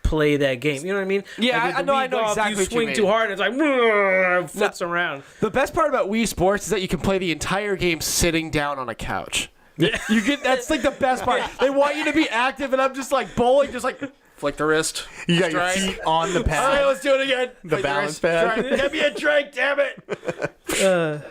play that game. You know what I mean? Yeah, Like, with I the know- Wii I know golf, exactly You what you swing mean. too hard, it's like flips around. The best part about Wii Sports is that you can play the entire game sitting down on a couch. You get that's like the best part. They want you to be active, and I'm just like bowling, just like flick the wrist. You got strike. your feet on the All right, pad. let's do it again. The Flick balance wrist, pad. strike. Get me a drink, damn it.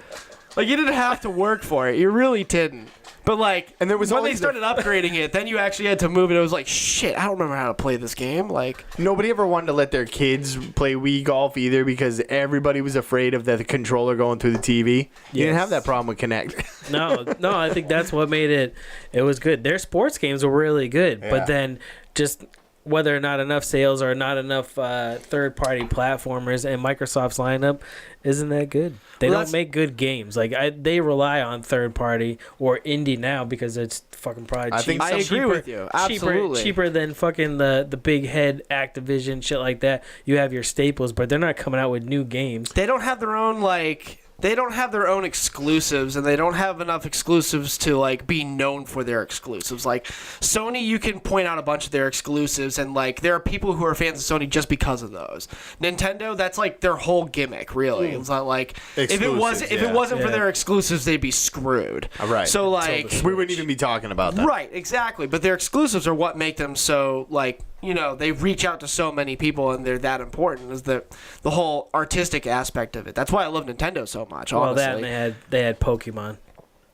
Like you didn't have to work for it. You really didn't. But like, And there was when they always started upgrading it, then you actually had to move it. It was like, shit, I don't remember how to play this game. Like, Nobody ever wanted to let their kids play Wii golf either because everybody was afraid of the controller going through the TV. You didn't have that problem with Connect. No, I think that's what made it. It was good. Their sports games were really good, Yeah. but then just whether or not enough sales or not enough third-party platformers and Microsoft's lineup isn't that good. They Well, don't that's- make good games. Like they rely on third-party or indie now because it's fucking probably I cheap. think I agree with you. Absolutely. Cheaper than fucking the big head Activision shit like that. You have your staples, but they're not coming out with new games. they don't have their own like. They don't have their own exclusives, and they don't have enough exclusives to like be known for their exclusives. Like Sony, you can point out a bunch of their exclusives, and like there are people who are fans of Sony just because of those. Nintendo, that's like their whole gimmick, really. It's not like if it wasn't for Yeah. their exclusives, they'd be screwed. Right. So like, We wouldn't even be talking about that. right, exactly. But their exclusives are what make them so like. You know, they reach out to so many people, and they're that important. Is the whole artistic aspect of it? That's why I love Nintendo so much. Well, Honestly. that and they had Pokemon.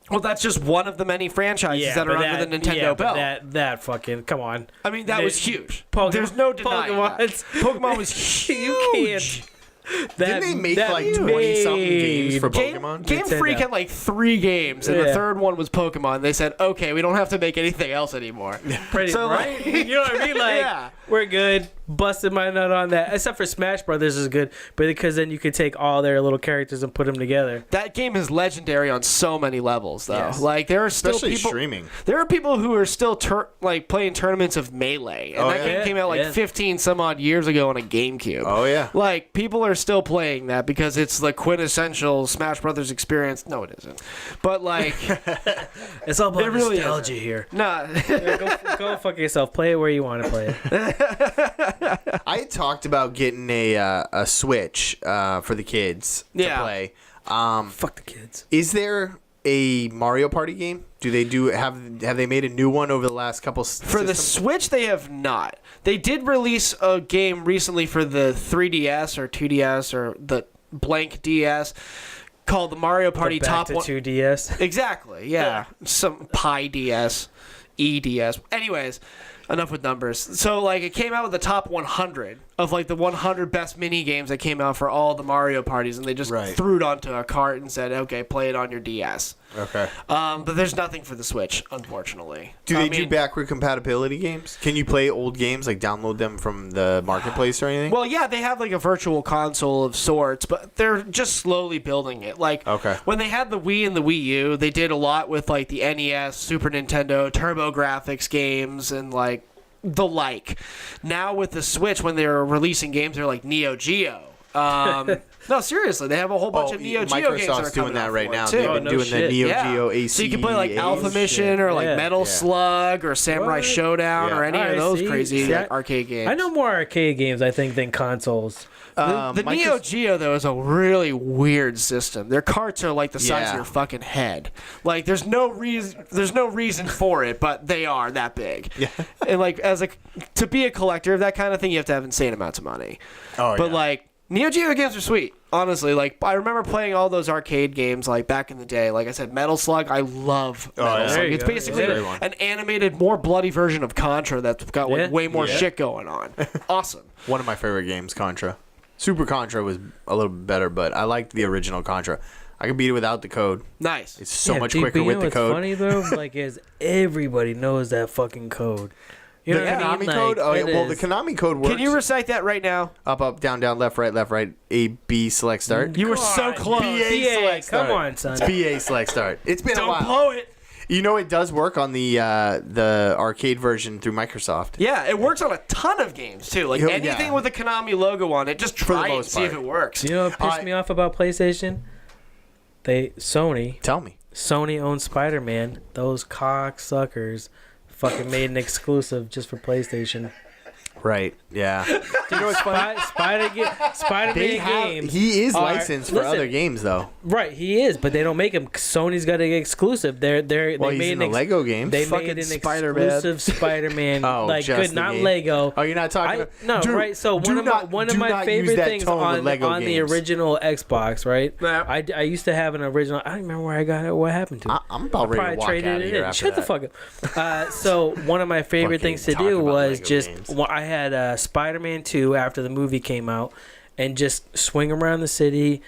Well, that's just one of the many franchises that are but under the Nintendo but belt. that fucking come on. I mean, that They- was huge. Pokemon- There's no denying that. Pokemon was huge. You can't. Didn't they make like 20-something games for Pokemon? Game Nintendo. Freak had like 3 games, and the Yeah. third one was Pokemon. They said, okay, we don't have to make anything else anymore. Pretty So, right? like- You know what I mean? Like Yeah. we're good. Busted my nut on that. Except for Smash Brothers is good, but because then you could take all their little characters and put them together. That game is legendary on so many levels, though. Yes. Like there are still Especially people. streaming. There are people who are still like playing tournaments of Melee, and Oh, that yeah. game came out like Yeah. 15 some odd years ago on a GameCube. Oh, yeah. Like people are still playing that because it's the quintessential Smash Brothers experience. No, it isn't. But like, It's all about It really nostalgia here. nah. Go fuck yourself. Play it where you want to play it. I talked about getting a Switch for the kids to Yeah. play. Fuck the kids. Is there a Mario Party game? Do they have they made a new one over the last couple For the systems? Switch, they have not. They did release a game recently for the 3DS or 2DS or the blank DS called the Mario Party Back Top to One. 2DS. Exactly, yeah. Some Pi DS, EDS. Anyways, enough with numbers. So, like, it came out with the top 100 of, like, the 100 best mini games that came out for all the Mario parties, and they just Right. threw it onto a cart and said, okay, play it on your DS. Okay. But there's nothing for the Switch, unfortunately. Do I they do mean, backward compatibility games? Can you play old games, like download them from the marketplace or anything? Well, yeah, they have like a virtual console of sorts, but they're just slowly building it. Like, Okay. when they had the Wii and the Wii U, they did a lot with like the NES, Super Nintendo, TurboGrafx games, and like the like. Now with the Switch, when they're releasing games, they're like Neo Geo. No, seriously, they have a whole bunch of Neo Geo games that are Microsoft's coming doing that out right for it, now. too. They've Oh, been no doing shit. the Neo Yeah. Geo AC. So you can play like Alpha Mission shit. or like Yeah. Metal Yeah. Slug or Samurai What? Showdown Yeah. or any of Alright, those see? crazy See, like, arcade games. I know more arcade games, I think, than consoles. The Neo Geo though is a really weird system. Their carts are like the size Yeah. of your fucking head. Like there's no reason for it, but they are that big. Yeah. And like to be a collector of that kind of thing, you have to have insane amounts of money. Oh, But yeah. like Neo Geo games are sweet. Honestly, like I remember playing all those arcade games like back in the day. Like I said, Metal Slug. I love Metal yeah. Slug. There you It's go. basically Yeah. an animated, more bloody version of Contra that's got like Yeah. way more Yeah. shit going on. Awesome. One of my favorite games, Contra. Super Contra was a little bit better, but I liked the original Contra. I could beat it without the code. Nice. It's so Yeah, much dude, quicker but you with know the what's code. funny though, like is everybody knows that fucking code. You know The what I mean? Konami code? Like, Oh, yeah. it Well, the is. Konami code works. Can you recite that right now? Up, down, left, right, A, B, select, start. You were so God, close. BA BA, select come start. on, son. It's BA, select, start. It's been a Don't while. blow it. You know, it does work on the arcade version through Microsoft. Yeah, it works on a ton of games too. Like Yeah. anything with a Konami logo on it, just the try it and most see if part. it works. You know what pissed me off about PlayStation? Sony Tell me. owns Spider-Man. Those cocksuckers fucking made an exclusive just for PlayStation. Right. Yeah. Do you know what's funny? Spider-Man games. He is are- licensed for listen, other games, though. Right, he is, but they don't make him. Sony's got an exclusive. Well, They he's made in the Lego games. They Fucking made an Spider-Man. exclusive Spider-Man. Oh, like just good, the not game. Lego. Oh, you're not talking No, Dude, right. So do not- one of do my not use favorite that things tone with on Lego the games. original Xbox, right? Yeah. I used to have an original. I don't remember where I got it. What happened to it? I'm about ready to walk out of here after Shut the that. fuck up. So one of my favorite Fucking things to talk do about was Lego just games. I had Spider-Man 2 after the movie came out, and just swing around the city.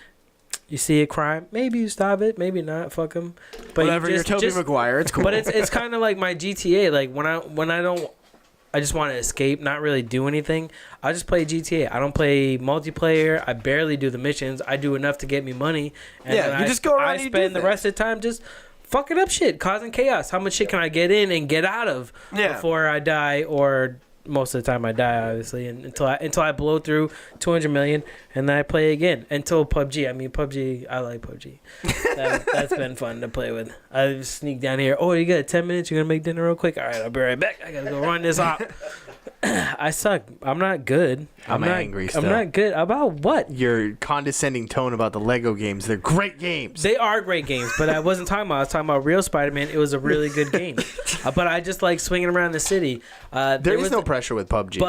You see a crime, maybe you stop it, maybe not. Fuck them. But Whatever, you you're Tobey Maguire. It's cool. But it's kind of like my GTA. Like when I don't. I just want to escape, not really do anything. I just play GTA. I don't play multiplayer. I barely do the missions. I do enough to get me money. And Yeah, then you just go around I and you spend do the rest of the time just fucking up shit, causing chaos. How much shit can I get in and get out of Yeah. before I die? Or most of the time I die, obviously, and until I blow through 200 million, and then I play again until PUBG. I mean, PUBG. I like PUBG. That's been fun to play with. I just sneak down here. Oh, you got 10 minutes? You're gonna make dinner real quick? All right, I'll be right back. I gotta go run this off. I suck. I'm not good. I'm not angry still. I'm not good about what. Your condescending tone about the Lego games. They're great games. They are great games, but I wasn't talking about. I was talking about real Spider-Man. It was a really good game, but I just like swinging around the city. There is no pressure with PUBG.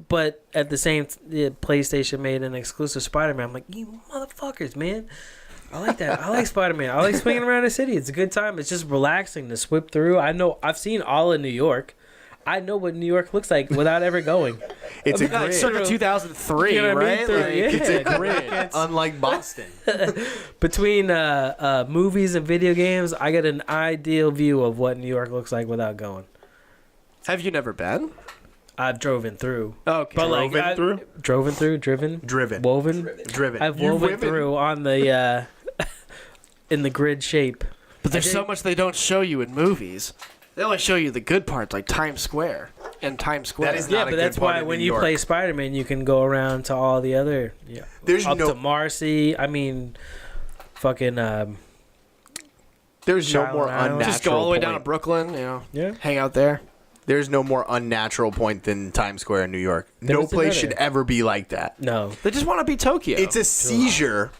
But at the same, PlayStation made an exclusive Spider-Man. I'm like, you motherfuckers, man. I like that. I like Spider-Man. I like swinging around the city. It's a good time. It's just relaxing to whip through. I know. I've seen all of New York. I know what New York looks like without ever going. it's a like grid. circa 2003, You know what I mean? right? Through- Like, yeah. It's a grid, unlike Boston. Between movies and video games, I get an ideal view of what New York looks like without going. Have you never been? I've driven through. Okay. But Driven like, through? driven, woven. Driven. I've You've woven driven. through on the in the grid shape. But there's I so did- much they don't show you in movies. They only show you the good parts, like Times Square and Times Square. That is Yeah, not a but good that's part why of when New you York. play Spider-Man, you can go around to all the other. Yeah, There's up no- to Marcy. I mean, fucking. There's no Child more Island. unnatural just go all the way point. down to Brooklyn, Yeah. hang out there. There's no more unnatural point than Times Square in New York. There No was place another. should ever be like that. No. They just want to be Tokyo. It's a seizure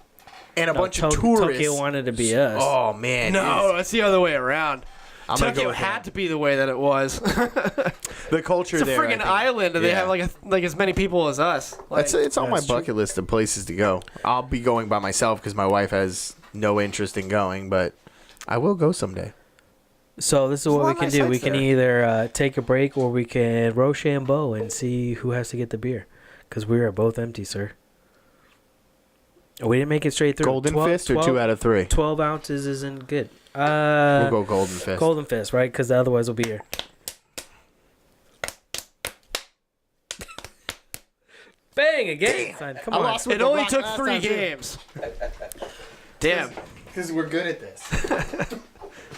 and a No, bunch of tourists. Tokyo wanted to be us. Oh man, no, it's the other way around. I'm gonna go Tokyo with had that. to be the way that it was. The culture It's a there. I friggin' think- island, and they yeah. have like as many people as us. Like, It's on my That's true. bucket list of places to go. I'll be going by myself because my wife has no interest in going, but I will go someday. So this is There's a what lot we of can nice do. We sites can there. either take a break or we can Rochambeau and see who has to get the beer. Because we are both empty, sir. We didn't make it straight through. Golden Fist or 2 out of 3? 12 ounces isn't good. We'll go Golden Fist. Golden Fist, right? Because otherwise we'll be here. Bang again. Son. Come I on. lost with it the only rock took last 3 time, too. games. Damn. Because we're good at this.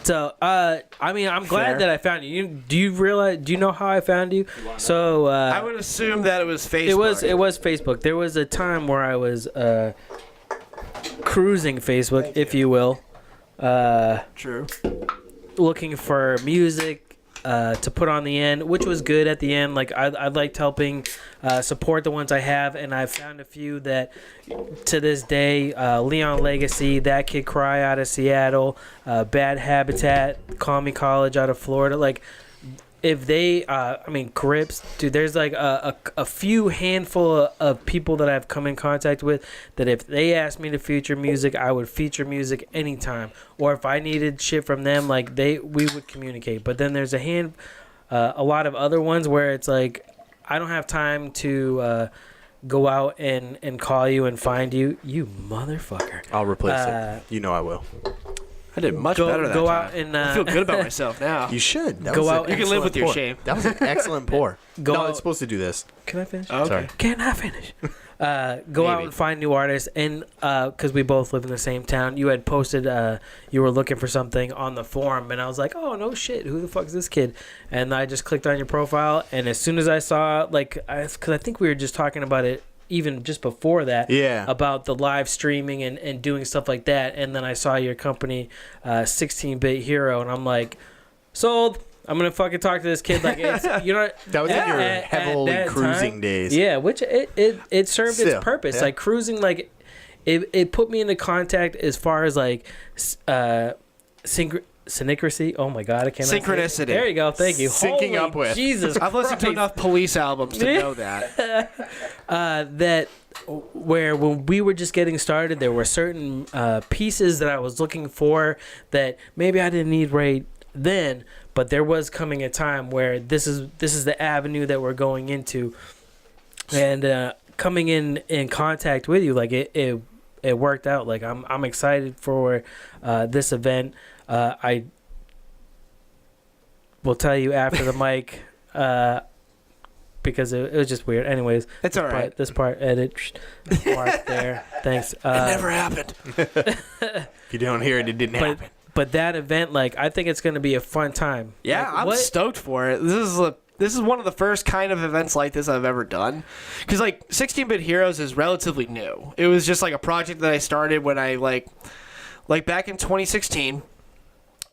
So, I mean, I'm glad Fair. that I found you. Do you realize? Do you know how I found you? So, I would assume that it was Facebook. it was Facebook. There was a time where I was cruising Facebook, if you will, True. looking for music to put on the end, which was good at the end. Like I liked helping support the ones I have, and I found a few that to this day, Leon Legacy, That Kid Cry out of Seattle, Bad Habitat, Call Me College out of Florida. Like if they, Crips, dude, there's like a few handful of people that I've come in contact with that if they asked me to feature music, I would feature music anytime. Or if I needed shit from them, like we would communicate. But then there's a lot of other ones where it's like, I don't have time to go out and call you and find you, you motherfucker. I'll replace it. You know I will. I did much better that go time. out and I feel good about myself now. You should. Go out. You can live with your shame. That was an excellent pour. Go no, out- it's supposed to do this. Can I finish? Okay. Sorry. Can I finish? Go out Maybe. and find new artists, and because we both live in the same town, you had posted you were looking for something on the forum, and I was like, oh no shit, who the fuck is this kid? And I just clicked on your profile, and as soon as I saw, because I think we were just talking about it even just before that, Yeah. about the live streaming and doing stuff like that, and then I saw your company, 16-Bit Hero, and I'm like, sold. I'm gonna fucking talk to this kid. Like, it's, you know, That was in your heavily that cruising time, days. Yeah, which it served Still, its purpose. yeah. Like cruising, like it put me into contact as far as like synchronicity. Oh my god, I can't. Synchronicity. There you go. Thank you. Syncing Holy up with. Jesus. I've listened to Christ. enough Police albums to know that. That where when we were just getting started, there were certain pieces that I was looking for that maybe I didn't need right then, but there was coming a time where this is the avenue that we're going into, and coming in contact with you, like it worked out. Like I'm excited for this event. I will tell you after the mic. Because it was just weird. Anyways, It's all right. This part, edit, mark there. Thanks. It never happened. If you don't hear it, it didn't happen. But that event, like, I think it's going to be a fun time. Yeah, Like, I'm what- stoked for it. This is one of the first kind of events like this I've ever done. Because, like, 16-Bit Heroes is relatively new. It was just, like, a project that I started when I, like back in 2016.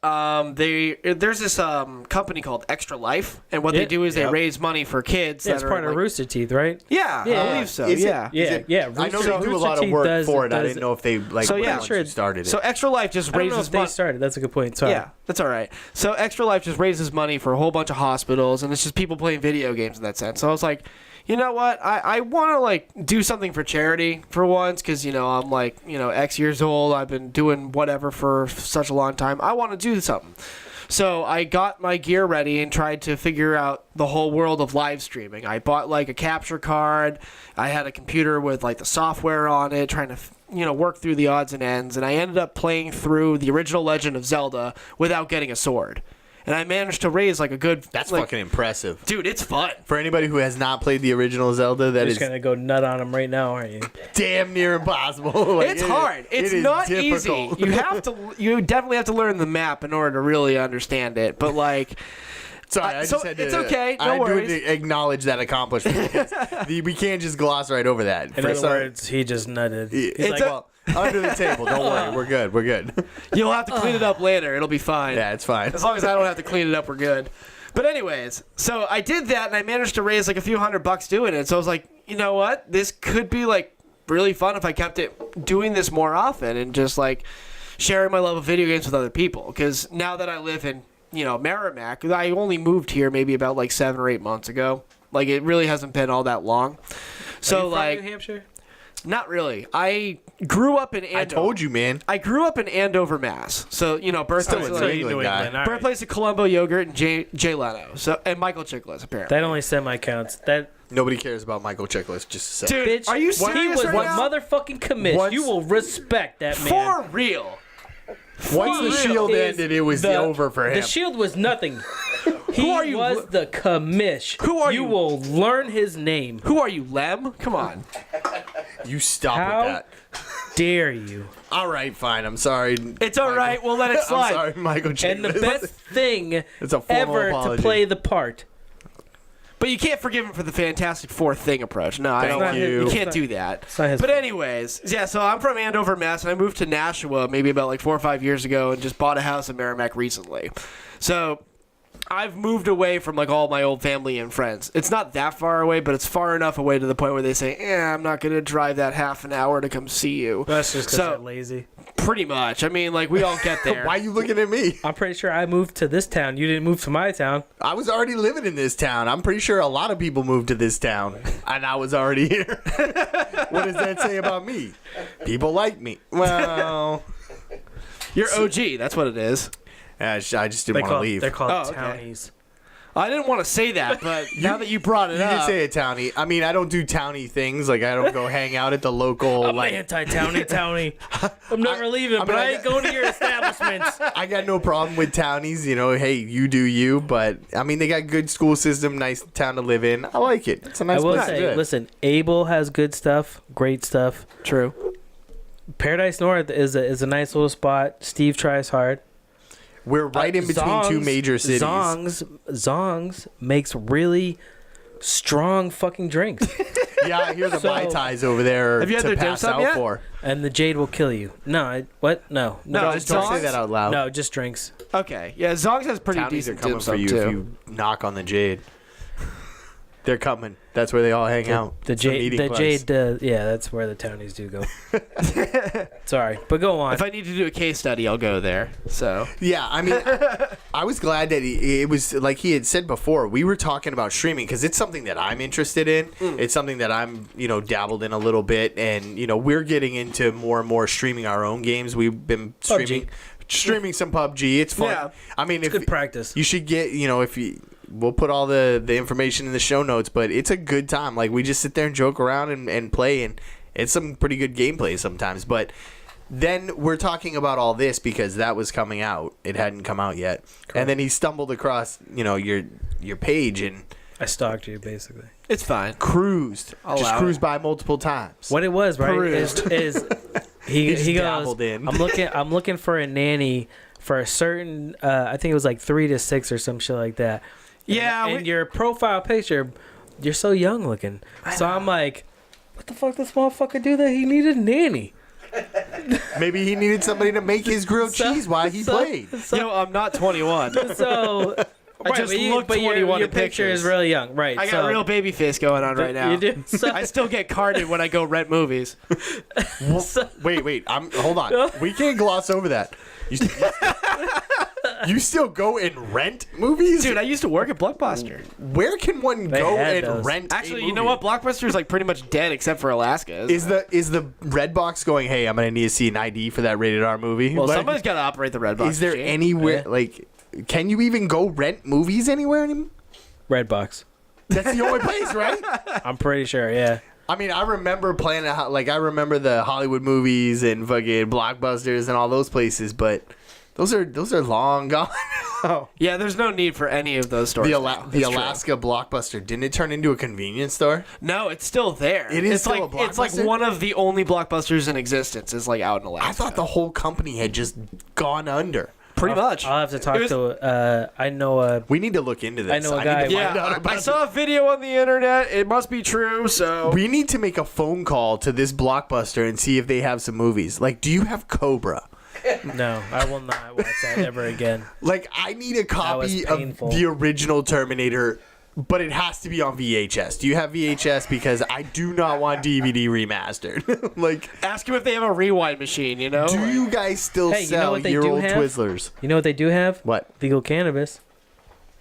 There's this company called Extra Life, and what they do is they Yep. raise money for kids. Yeah, that it's are part of like, Rooster Teeth, right? Yeah, Yeah. I believe so. Is it? Yeah. Yeah, Is it- yeah. I know Rooster- they do a Rooster lot of Teeth work does- for it. I does- didn't know if they So, were yeah. the ones who started it. So Extra Life just I don't know raises if they money. started. That's a good point. Sorry. Yeah, that's all right. So Extra Life just raises money for a whole bunch of hospitals, and it's just people playing video games in that sense. So I was like, you know what? I want to, like, do something for charity for once, because, you know, I'm, like, you know, X years old. I've been doing whatever for such a long time. I want to do something. So I got my gear ready and tried to figure out the whole world of live streaming. I bought, like, a capture card. I had a computer with, like, the software on it, trying to, you know, work through the odds and ends. And I ended up playing through the original Legend of Zelda without getting a sword. And I managed to raise, like, a good... That's like, fucking impressive. Dude, it's fun. For anybody who has not played the original Zelda, that You're is just going to go nut on him right now, aren't you? damn near impossible. Like, It's hard. It's it is not difficult. easy. You definitely have to learn the map in order to really understand it. But, like... Sorry, I so just had to. it's okay, no I worries. do acknowledge that accomplishment. because we can't just gloss right over that. In For other some- words, he just nutted. He's It's like, well, under the table. Don't worry, we're good. We're good. You'll have to clean it up later. It'll be fine. Yeah, it's fine. As long as I don't have to clean it up, we're good. But anyways, so I did that, and I managed to raise like a few $100 doing it. So I was like, you know what? This could be like really fun if I kept it doing this more often and just like sharing my love of video games with other people. Because now that I live in, you know, Merrimack, I only moved here maybe about like 7 or 8 months ago. Like, it really hasn't been all that long. So, Are you from like, New Hampshire? not really. I grew up in Andover. I told you, man. I grew up in Andover, Mass. So, you know, birthplace, Still of, in like, New England guy. all right. birthplace of Columbo Yogurt and Jay Leno. So, and Michael Chiklis, apparently. That only semi-counts. That Nobody cares about Michael Chiklis. Just to say. Dude, bitch, are you he serious was right one now? motherfucking commish. Once- You will respect that man. For real. Once the real shield is ended, it was over for him. The shield was nothing. He are you? was the commish. Who are you? you? will learn his name. Who are you, Lem? Come on. You stop How with that. dare you? All right, fine. I'm sorry. It's all right. We'll let it slide. I'm sorry, Michael Chiklis. And the best thing It's a formal ever apology. to play the part. But you can't forgive him for the Fantastic Four thing approach. No, I Thank don't. you. You can't do that. not his But fault. anyways, yeah. So I'm from Andover, Mass, and I moved to Nashua maybe about like 4 or 5 years ago, and just bought a house in Merrimack recently. So I've moved away from like all my old family and friends. It's not that far away, but it's far enough away to the point where they say, I'm not going to drive that half an hour to come see you. That's just because they're lazy. Pretty much. I mean, like, we all get there. Why are you looking at me? I'm pretty sure I moved to this town. You didn't move to my town. I was already living in this town. I'm pretty sure a lot of people moved to this town, and I was already here. What does that say about me? People like me. Well, You're OG. That's what it is. I just didn't want to leave. They're called Oh, okay. townies. I didn't want to say that, but now that you brought it You up. did say a townie. I mean, I don't do townie things. Like, I don't go hang out at the local. I'm like, anti-townie. I'm never leaving, but mean, I ain't going to your establishments. I got no problem with townies. You know, hey, you do you. But I mean, they got good school system, nice town to live in. I like it. It's a nice I will place to say, live. listen, Abel has good stuff, great stuff. True. Paradise North is a nice little spot. Steve tries hard. We're right in between two major cities. Zongs makes really strong fucking drinks, Yeah, I hear the So- Mai Tais over there Have you had to their dim pass sum out yet? for. and the Jade will kill you. No, what? No, No, Don't say that out loud. no, just drinks. Okay. Yeah, Zongs has pretty Townies are decent coming dim for sum, you too. if you knock on the Jade. They're coming. That's where they all hang out. The It's a meeting place. Jade, yeah, that's where the townies do go. Sorry, but go on. If I need to do a case study, I'll go there. So Yeah, I mean, I was glad that it was like he had said before. We were talking about streaming because it's something that I'm interested in. It's something that I'm, dabbled in a little bit, and we're getting into more and more streaming our own games. We've been streaming some PUBG. It's fun. Yeah. I mean, It's good practice. You should get, if you. We'll put all the information in the show notes, but it's a good time. Like, we just sit there and joke around and play, and it's some pretty good gameplay sometimes. But then we're talking about all this because that was coming out. It hadn't come out yet. Correct. And then he stumbled across, your page and I stalked you basically. it's fine. cruised. I'll just allow cruised by multiple times. What it was, right? Perused. Is he just goes, dabbled in. I'm looking for a nanny for a certain I think it was like 3 to 6 or some shit like that. Yeah, And your profile picture, you're so young looking. So I'm like, what the fuck this motherfucker do that he needed a nanny? Maybe he needed somebody to make his grilled cheese while he played. I'm not 21. So I just look but 21 your in picture pictures. is really young, right? I so, got real baby face going on right now. You do. So, I still get carded when I go rent movies. so- Wait. Hold on. We can't gloss over that. You still go and rent movies? Dude, I used to work at Blockbuster. Where can one They go had and those. rent? Actually, a you know movie? what? Blockbuster is like pretty much dead except for Alaska. Is the Red Box going? Hey, I'm gonna need to see an ID for that rated R movie. well, Like, somebody's got to operate the red box. is there machine. anywhere like? Can you even go rent movies anywhere anymore? Redbox. That's the only place, right? I'm pretty sure. Yeah. I mean, I remember playing I remember the Hollywood movies and fucking Blockbusters and all those places, but those are long gone. Yeah, there's no need for any of those stores. The now. It's true. Alaska Blockbuster, didn't it turn into a convenience store? No, it's still there. It is it's still like a it's like Blockbuster? one of the only Blockbusters in existence is like out in Alaska. I thought the whole company had just gone under. pretty much. I'll have to talk It was- to. I know. We need to look into this. I know a need guy- to find out Yeah, about I saw a video on the internet. It must be true. So We need to make a phone call to this Blockbuster and see if they have some movies. Like, do you have Cobra? No, I will not watch that ever again. Like, I need a copy of painful. the original Terminator, but it has to be on VHS. Do you have VHS? Because I do not want DVD remastered. Like, ask him if they have a rewind machine. You know? do you guys still Hey, you know sell what they your do old have? Twizzlers? You know what they do have? What? Legal cannabis.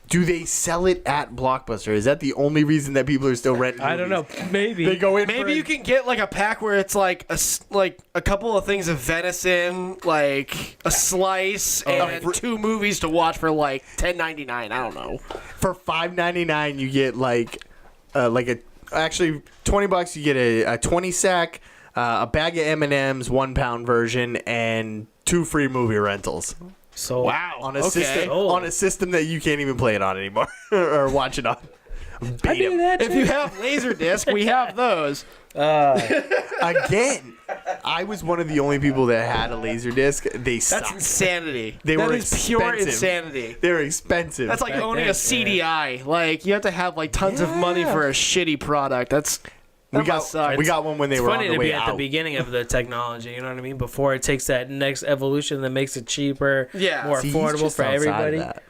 Do they sell it at Blockbuster? Is that the only reason that people are still renting I don't know. movies? Maybe. They go in Maybe you can get like a pack where it's like a couple of things of venison, like a slice, and for- 2 movies to watch for like $10.99. I don't know. for $5.99 you get actually $20 you get a 20 sack, a bag of M&Ms, 1 pound version, and 2 free movie rentals So Wow. on a okay. system Oh. on a system that you can't even play it on anymore or watch it on. I Beat do 'em. that. If you have Laserdisc, we have those. Again, I was one of the only people that had a laser disc. They That's sucked. insanity. They That were is pure expensive. insanity. They're expensive. That's like Back owning then, a CDI. Like you have to have like tons of money for a shitty product. we that must suck. got one when they It's were on funny the to way be at the out. beginning of the technology. You know what I mean? Before it takes that next evolution that makes it cheaper, Yeah. more See, he's affordable just for outside of everybody. that.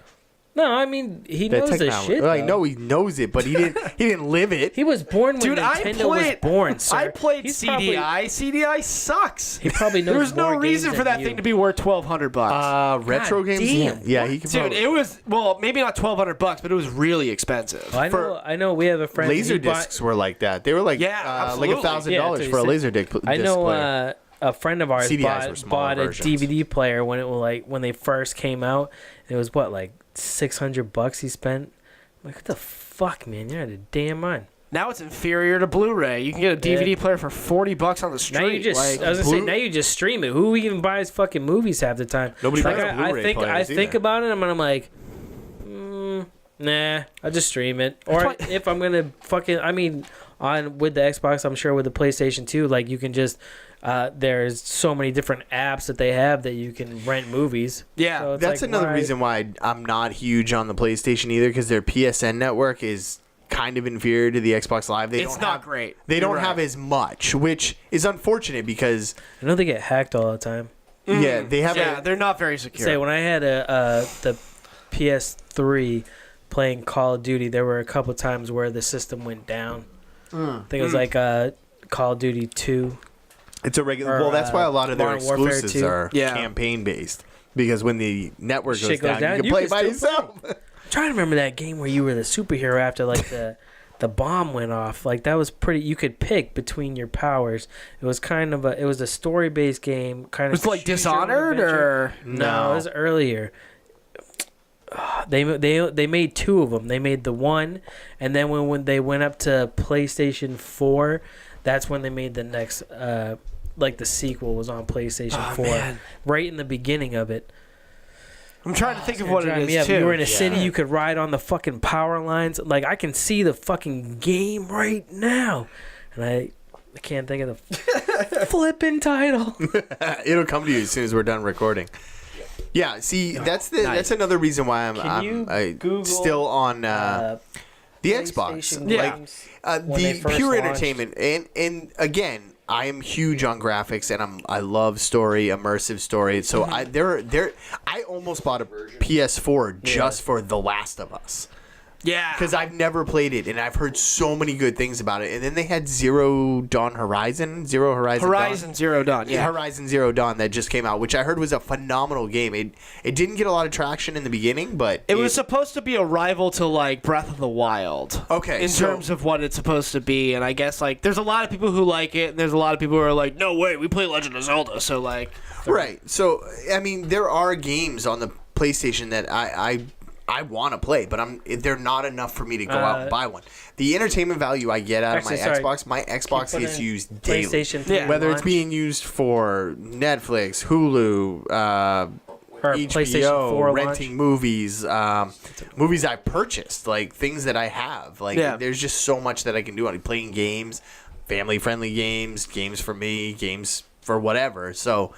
No, I mean he That knows this technology. shit. I though. know he knows it, but he didn't live it. He was born when Dude, I Nintendo was played. born. Sir. I played He's CDI. probably- CDI sucks. He probably knows. There was no more reason games for than that thing you. to be worth $1,200. Retro God games. damn. Yeah, he can. Dude, probably, it was maybe not $1,200, but it was really expensive. I know. We have a friend. laser he bought- discs were like that. They were like Yeah, absolutely. like $1,000 Yeah, that's what for a he laser disc. I know player. a friend of ours CDIs were smaller bought a versions. DVD player when it was when they first came out. It was like $600 he spent. I'm like, what the fuck, man? You're out of damn mind. Now it's inferior to Blu-ray. You can get a DVD player for $40 on the street. Now you just, like, I was gonna say, now you just stream it. Who even buys fucking movies half the time? Nobody Like, buys I Blu-ray think players think either. about it, and I'm like, nah, I'll just stream it. Or if I'm gonna fucking, I mean, with the Xbox, I'm sure with the PlayStation 2, like you can just, there's so many different apps that they have that you can rent movies. Yeah, So it's That's like, another why- reason why I'm not huge on the PlayStation either, because their PSN network is kind of inferior to the Xbox Live. They it's don't not have, great. They You're don't right. have as much, which is unfortunate because I know they get hacked all the time. yeah, they have Yeah, they're not very secure. Say when I had the PS3 playing Call of Duty, there were a couple times where the system went down. I think it was like Call of Duty 2. it's a regular. or, Well, that's why a lot of their Modern Warfare exclusives 2. are Yeah. campaign based. Because when the network goes Shit goes down, down, you can you play can by still yourself. I'm trying to remember that game where you were the superhero after like the bomb went off. Like that was pretty. You could pick between your powers. It was kind of a. It was a story based game. Kind of. was it like choose your own Dishonored adventure. or No, it was earlier. They made two of them. They made the one, and then when they went up to PlayStation 4, that's when they made the next. Like the sequel was on PlayStation 4, man. right in the beginning of it. I'm trying to think of what it Drive me is up. too. You were in a city, you could ride on the fucking power lines. Like I can see the fucking game right now, and I can't think of the flipping title. It'll come to you as soon as we're done recording. Yeah, see, that's another reason why Can you I'm Google, still on the Xbox. PlayStation Yeah. games when The they first pure launched? entertainment, and again, I am huge on graphics, and I love story, immersive story. So I almost bought a PS4 just for The Last of Us. Yeah, Because I've never played it, and I've heard so many good things about it. And then they had Zero Horizon Zero Dawn. Yeah, Horizon Zero Dawn that just came out, which I heard was a phenomenal game. It didn't get a lot of traction in the beginning, but it was supposed to be a rival to like Breath of the Wild. Okay, in so- terms of what it's supposed to be, and I guess like there's a lot of people who like it, and there's a lot of people who are like, no way, we play Legend of Zelda. So like, right. So I mean, there are games on the PlayStation that I want to play, but they're not enough for me to go out and buy one. The entertainment value I get out Actually, of my Xbox Put gets in used daily. PlayStation 3 Yeah. Whether it's launch, being used for Netflix, Hulu, or PlayStation HBO, 4 renting movies, movies I purchased, like things that I have. Like there's just so much that I can do. I'm playing games, family-friendly games, games for me, games for whatever. So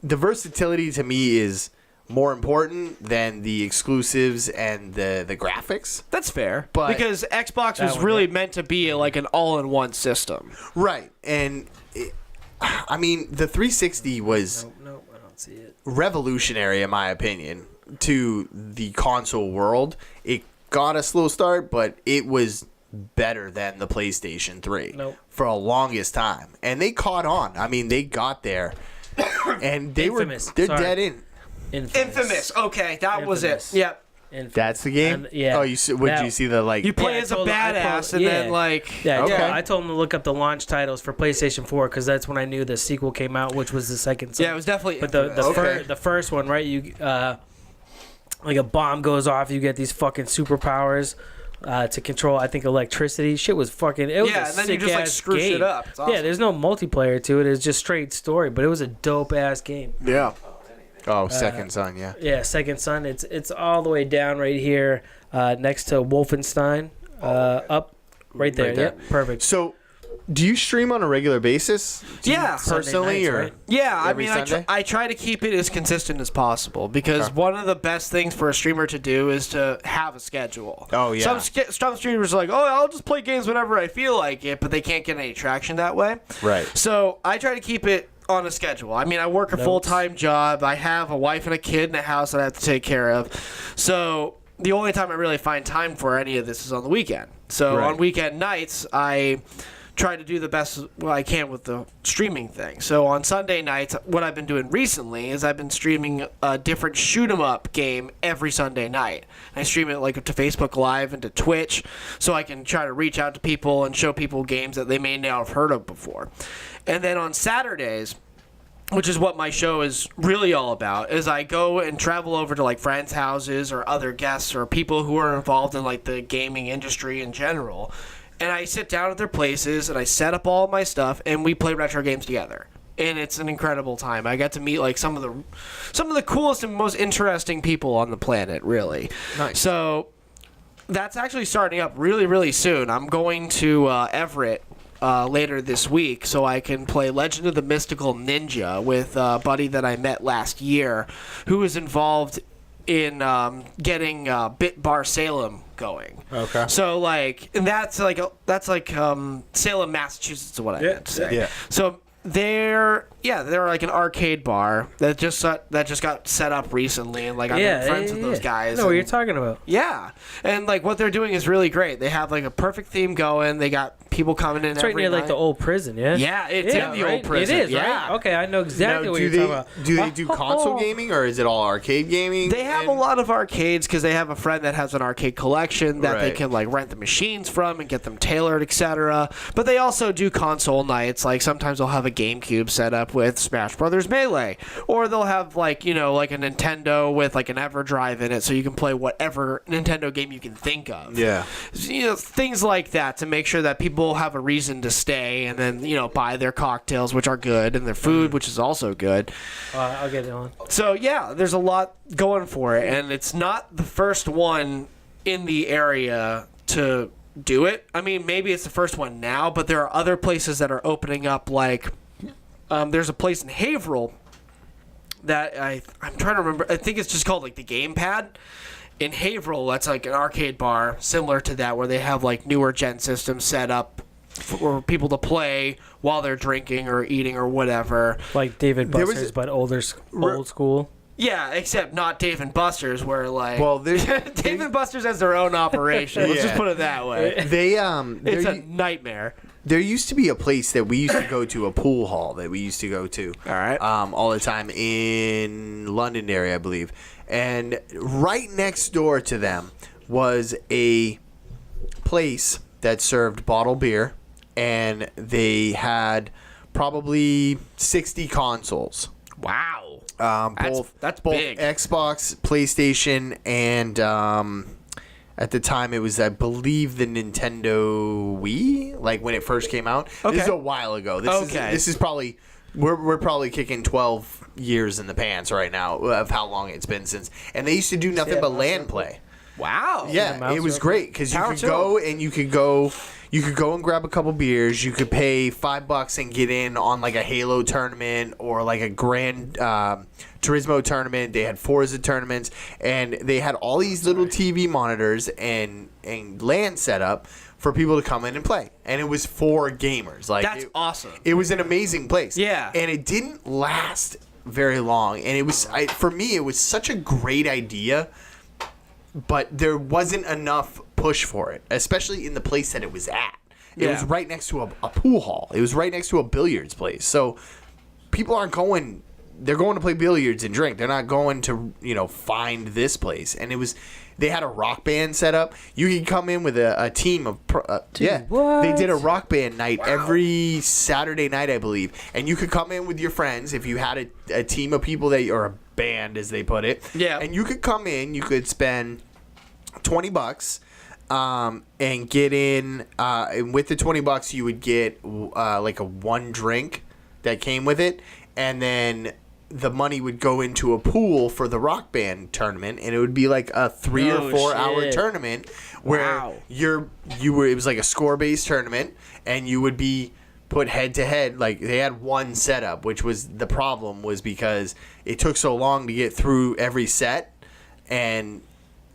the versatility to me is more important than the exclusives and the graphics. that's fair. But- because Xbox was one, really meant to be like an all-in-one system. Right. And I mean, the 360 was Nope, I don't see it. revolutionary in my opinion to the console world. It got a slow start, but it was better than the PlayStation 3 Nope. for a longest time. And they caught on. I mean, they got there. And Infamous. they're Sorry. dead in. Infamous. Okay, that was it. Infamous. Yep. Infamous. That's the game? And, yeah. Oh, you see the like You play Yeah, I as a told- I told- badass, and yeah. then like Yeah, Okay. I told him to look up the launch titles for PlayStation 4 because that's when I knew the sequel came out, which was the second. yeah, it was definitely. But the Infamous. Okay. the first one, right? You like a bomb goes off, you get these fucking superpowers to control. I think electricity. Shit was fucking. It was Yeah, a and then you sick just, like, ass screw game. shit up. It's Yeah, awesome. there's no multiplayer to it. It's just straight story, but it was a dope ass game. yeah. Oh, Second Son, yeah. Yeah, Second Son. It's all the way down right here, next to Wolfenstein. Up right there. Right there. Yep, perfect. So, do you stream on a regular basis? Yeah. Sunday Personally, nights, or right? Yeah, I Every mean, Sunday? I try to keep it as consistent as possible because one of the best things for a streamer to do is to have a schedule. Oh, yeah. Some streamers are like, oh, I'll just play games whenever I feel like it, but they can't get any traction that way. Right. So I try to keep it on a schedule. I mean, I work a full-time job. I have a wife and a kid in a house that I have to take care of. So the only time I really find time for any of this is on the weekend. So Right. on weekend nights, I try to do the best I can with the streaming thing. So on Sunday nights, what I've been doing recently is I've been streaming a different shoot 'em up game every Sunday night. I stream it like to Facebook Live and to Twitch, so I can try to reach out to people and show people games that they may not have heard of before. And then on Saturdays, which is what my show is really all about, is I go and travel over to like friends' houses or other guests or people who are involved in like the gaming industry in general. And I sit down at their places and I set up all of my stuff and we play retro games together. And it's an incredible time. I get to meet like some of the coolest and most interesting people on the planet, really. Nice. So that's actually starting up really, really soon. I'm going to Everett later this week so I can play Legend of the Mystical Ninja with a buddy that I met last year who was involved in getting Bit Bar Salem going. Okay. So like, and that's like Salem, Massachusetts is what I meant to say. Yeah. So they're like an arcade bar that just got set up recently, and like I've been friends with those guys. I know what and- you're talking about. yeah, and like what they're doing is really great. They have like a perfect theme going. They got people coming in It's right every near night. like the old prison, yeah? Yeah, it's in the right? old prison. It is, yeah. right? Okay, I know exactly Now, what do you're they talking about. do they do console gaming or is it all arcade gaming? They have a lot of arcades because they have a friend that has an arcade collection that they Right. can like rent the machines from and get them tailored, etc. But they also do console nights. Like sometimes they'll have a GameCube set up with Smash Brothers Melee, or they'll have like a Nintendo with like an EverDrive in it, so you can play whatever Nintendo game you can think of. Yeah. Things like that to make sure that people have a reason to stay and then buy their cocktails, which are good, and their food, which is also good. I'll get it on. So yeah, there's a lot going for it, and it's not the first one in the area to do it. I mean, maybe it's the first one now, but there are other places that are opening up. Like, there's a place in Haverhill that I'm trying to remember. I think it's just called like the Gamepad in Haverhill. That's like an arcade bar similar to that, where they have like newer gen systems set up for people to play while they're drinking or eating or whatever. Like David There was Buster's, but old school. Yeah, except not Dave and Buster's, where like Well, there's Dave and Buster's has their own operation. Let's just Yeah. put it that way. they It's a nightmare. there used to be a place that we used to go to, a pool hall that we used to go to. All right. All the time in Londonderry, I believe. And right next door to them was a place that served bottled beer, and they had probably 60 consoles. Wow. That's both big. Xbox, PlayStation, and at the time it was, I believe, the Nintendo Wii, like when it first came out. Okay. This is a while ago. This is probably we're probably kicking 12 years in the pants right now of how long it's been since. And they used to do nothing but LAN play. Wow. Yeah, mouse it was real great because you Power could to go and you could go and grab a couple beers. You could pay $5 and get in on like a Halo tournament or like a Gran Turismo tournament. They had Forza tournaments, and they had all these little TV monitors and LAN set up for people to come in and play. And it was for gamers. Like That's awesome. It was an amazing place. Yeah. And it didn't last very long. And it was for me, it was such a great idea, but there wasn't enough push for it, especially in the place that it was at. It was right next to a pool hall. It was right next to a billiards place. So people aren't going. They're going to play billiards and drink. They're not going to find this place. And they had a rock band set up. You could come in with a team of what? They did a rock band night every Saturday night, I believe. And you could come in with your friends if you had a team of people or a band, as they put it. Yeah. And you could come in. You could spend $20 and get in. And with the $20, you would get like a one drink that came with it, and then the money would go into a pool for the rock band tournament, and it would be like a 3 or 4 hour shit. tournament where Wow. it was like a score based tournament, and you would be put head to head. Like they had one setup, which was the problem, was because it took so long to get through every set, and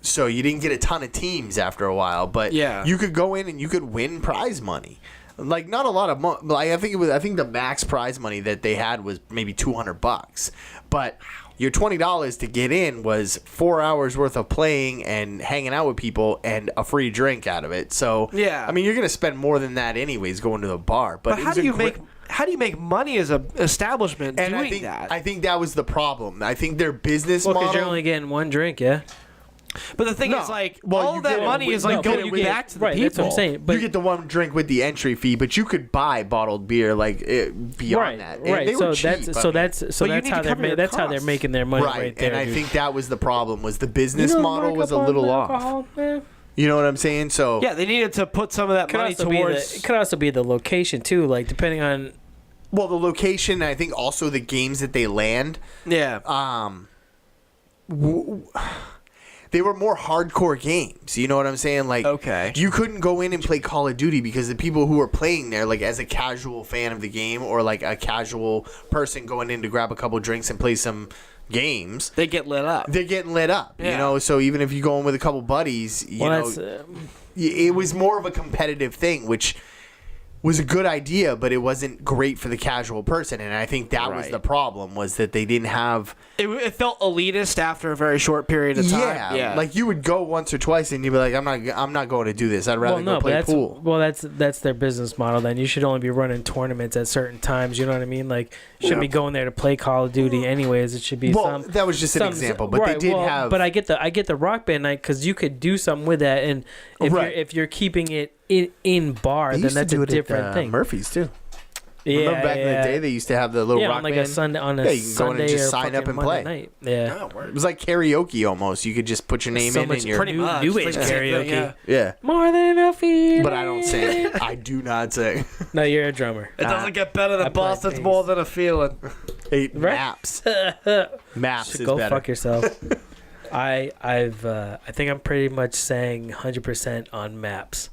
so you didn't get a ton of teams after a while. But Yeah. you could go in and you could win prize money. Like not a lot of money. I think the max prize money that they had was maybe $200. But Your $20 to get in was 4 hours worth of playing and hanging out with people and a free drink out of it. So Yeah. I mean, you're gonna spend more than that anyways going to the bar. But it how was do you make money as a establishment and doing that? I think that was the problem. I think their business Well, because model. you're only getting one drink, yeah. But the thing No. is, like, Well, all you of that get it money with- is like no, going but you back to the right, people. that's what I'm saying. But you get the one drink with the entry fee, but you could buy bottled beer beyond right, that. And right. they So were cheap, that's I so mean. that's so But you that's need how to they're cover your that's how they're costs. making their money right, there. And I dude. think that was the problem, was the business You don't model mark was a up on little off. alcohol, man. You know what I'm saying? So Yeah, they needed to put some of that Could money also be towards. it could also be the location too, like depending on. well, the location, I think also the games that they land, Yeah. they were more hardcore games. You know what I'm saying? Like, Okay. you couldn't go in and play Call of Duty because the people who were playing there, like as a casual fan of the game or like a casual person going in to grab a couple drinks and play some games, They get lit up. they're getting lit up. You Yeah. know, so even if you go in with a couple buddies, you Well, know, that's it was more of a competitive thing, which was a good idea, but it wasn't great for the casual person. And I think that was Right. the problem, was that they didn't have. It felt elitist after a very short period of time. Yeah, like you would go once or twice and you'd be like, I'm not going to do this. I'd rather go play but pool. that's their business model. Then you should only be running tournaments at certain times. You know what I mean? Like, you shouldn't be going there to play Call of Duty anyways. It should be Well, that was just an example, but they did have. But I get the Rock Band night because you could do something with that, and if you're keeping it in bar, they then used to that's do a it different at, thing. Murphy's too. Yeah, Remember back in the day, they used to have the little rock on like band. a Sunday Yeah, you can go in Sunday and just or sign up fucking and Monday play. night. Yeah. Oh, word. It was like karaoke almost. You could just put your name So in much and you're Pretty much. New It's age like the same thing, karaoke. yeah. yeah. More than a feeling. But I don't sing. I do not sing. No, you're a drummer. It doesn't get better than I play Boston's bass. more than a feeling. Hey, Right. Maps. Maps is Go better. fuck yourself. I think I'm pretty much saying 100% on maps.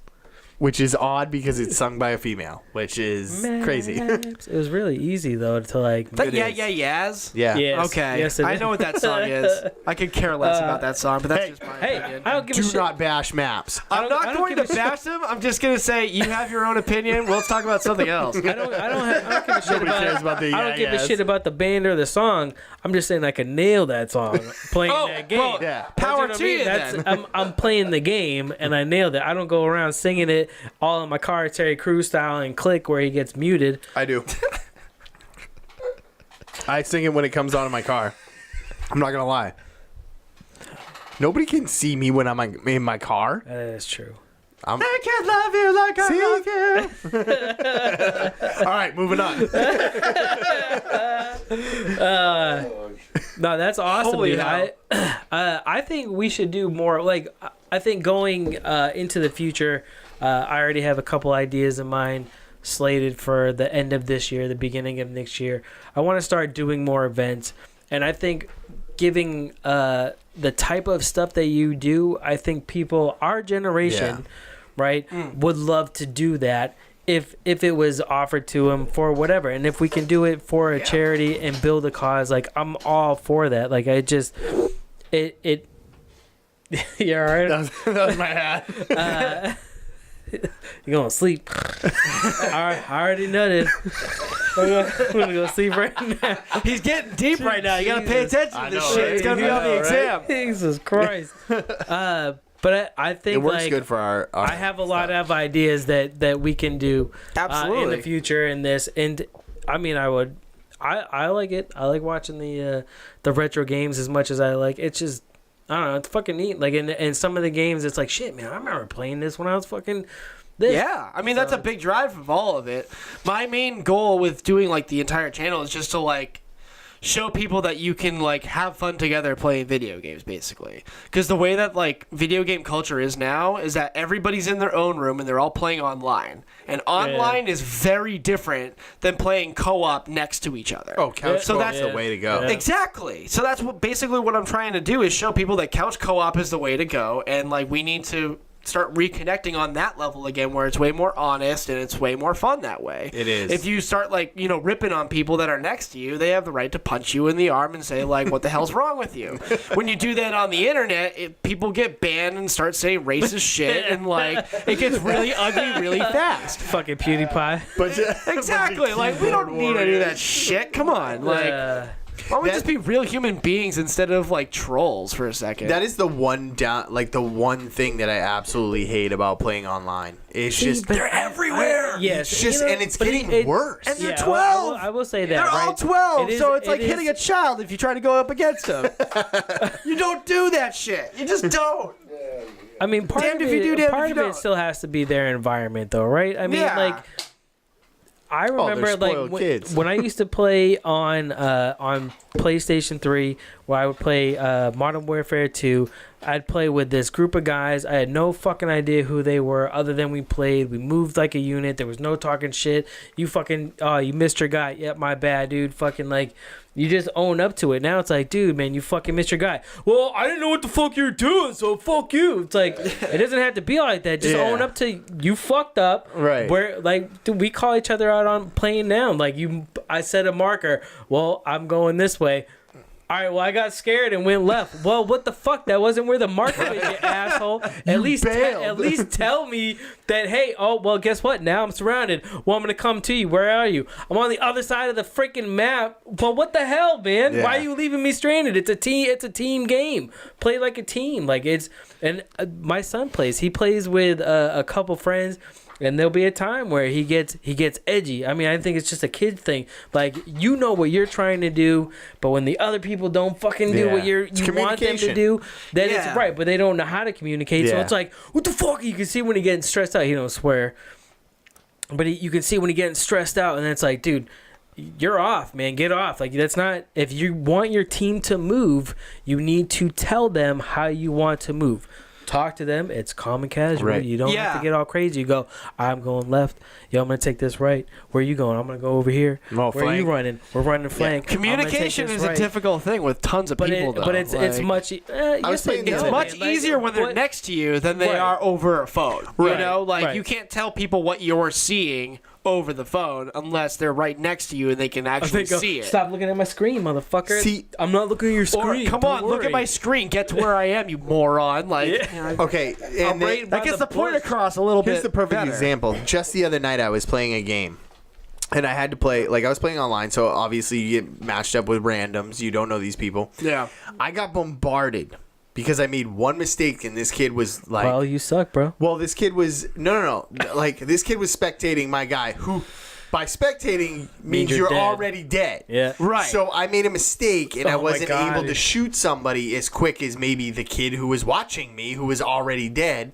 Which is odd because it's sung by a female, which is crazy. Maps. It was really easy though to like. That It yeah, is. yeah, yes. Yeah. Yes. Okay. Yes, it I is. know what that song is. I could care less about that song, but that's hey, just my Hey, opinion. I don't give a Do shit. not bash Maps. I'm I not don't going give to a bash them. I'm just gonna say you have your own opinion. Let's talk about something else. I don't give a shit Nobody cares about the I don't give a yes. shit about the band or the song. I'm just saying I can nail that song playing Oh, that game. well, Yeah. power That's what to I mean. you That's, then. I'm playing the game and I nailed it. I don't go around singing it all in my car, Terry Crews style, and click where he gets muted. I do. I sing it when it comes on in my car. I'm not going to lie. Nobody can see me when I'm in my car. That is true. I can't love you like I love you. All right, moving on. No, that's awesome, Holy dude. hell. I think we should do more. Like, I think going into the future, I already have a couple ideas in mind slated for the end of this year, the beginning of next year. I want to start doing more events, and I think giving the type of stuff that you do, I think people, our generation, right, would love to do that. If it was offered to them for whatever, and if we can do it for a charity and build a cause, like I'm all for that. Like I just, it you all right? That was my hat. You gonna sleep? I already nutted. I'm gonna go sleep right now. He's getting deep right now. You gotta pay attention to I this know, shit. right? It's gonna be I on the know, right? exam. Jesus Christ. But I think It works like, good for our I have a lot of ideas that we can do in Absolutely. the future in this, and I mean I like it. I like watching the retro games as much as I like. It's just I don't know. It's fucking neat. Like in some of the games, it's like shit, man. I remember playing this when I was fucking this. Yeah, I mean that's a big drive of all of it. My main goal with doing like the entire channel is just to like show people that you can like have fun together playing video games, basically. Because the way that like video game culture is now is that everybody's in their own room and they're all playing online, and online is very different than playing co-op next to each other. Oh, couch so co-op that's is the way to go. Yeah. Exactly. So that's basically what I'm trying to do is show people that couch co-op is the way to go, and like we need to start reconnecting on that level again, where it's way more honest and it's way more fun that way. It is. If you start like ripping on people that are next to you, they have the right to punch you in the arm and say like, "What the hell's wrong with you?" When you do that on the internet, people get banned and start saying racist shit, and like it gets really ugly really fast. Fucking PewDiePie. But Exactly. Like we don't need any of that shit. Come on. Like Why don't we just be real human beings instead of like trolls for a second? That is the one thing that I absolutely hate about playing online. It's just they're everywhere. Yes, it's just and it's but getting worse. And they're yeah, 12. I will say that. They're all right? 12, so it's like it is- hitting a child if you try to go up against them. You don't do that shit. You just don't. I mean, part Damned of if you it, do, damned part if of you it don't. still has to be their environment, though, right? I mean, Yeah. like, I remember spoiled like kids. when I used to play on PlayStation 3, where I would play Modern Warfare 2. I'd play with this group of guys. I had no fucking idea who they were, other than we played. We moved like a unit. There was no talking shit. You fucking, you missed your guy. Yep, my bad, dude. Fucking like, you just own up to it. Now it's like, dude, man, you fucking missed your guy. Well, I didn't know what the fuck you were doing, so fuck you. It's like, it doesn't have to be like that. Just Yeah. own up to you fucked up. Right. Where like, dude, we call each other out on playing now. Like I set a marker. Well, I'm going this way. All right, well, I got scared and went left. Well, what the fuck? That wasn't where the marker is, you asshole. At least tell me that, hey, oh, well, guess what? Now I'm surrounded. Well, I'm going to come to you. Where are you? I'm on the other side of the freaking map. Well, what the hell, man? Yeah. Why are you leaving me stranded? It's a team game. Play like a team. Like it's and my son plays. He plays with a couple friends. And there'll be a time where he gets edgy. I mean, I think it's just a kid thing. Like, you know what you're trying to do, but when the other people don't fucking do what you want them to do, then it's right. But they don't know how to communicate. So Yeah. it's like, what the fuck? You can see when he's getting stressed out. He don't swear, but you can see when he's getting stressed out, and it's like, dude, you're off, man. Get off. Like, that's not. If you want your team to move, you need to tell them how you want to move. Talk to them. It's calm and casual. Right. You don't have to get all crazy. You go, I'm going left. Yo, I'm going to take this right. Where are you going? I'm going to go over here. No, Where are you flank. running? We're running flank. I'm gonna take Communication this is a right. difficult thing with tons of But people, though. it's Like, much. was playing It's No, much easier when they're next to you than they Right. are over a phone. You Right. know, like Right. you can't tell people what you're seeing over the phone unless they're right next to you and they can actually see it. Stop looking at my screen, motherfucker. See- I'm not looking at your Or, screen. come Don't on, look at worry. my screen. Get to where I am, you moron. Like, Okay, and right that by gets the the point bush. across a little bit. here's the perfect better. example. Just the other night, I was playing a game, and I had to play. Like, I was playing online, so obviously you get matched up with randoms. You don't know these people. Yeah. I got bombarded because I made one mistake, and this kid was like, Well, you suck, bro. well, this kid was no. Like, this kid was spectating my guy, who, by spectating, means you're you're dead. already dead. Yeah. Right. So I made a mistake, and I Oh my wasn't God. able to shoot somebody as quick as maybe the kid who was watching me, who was already dead.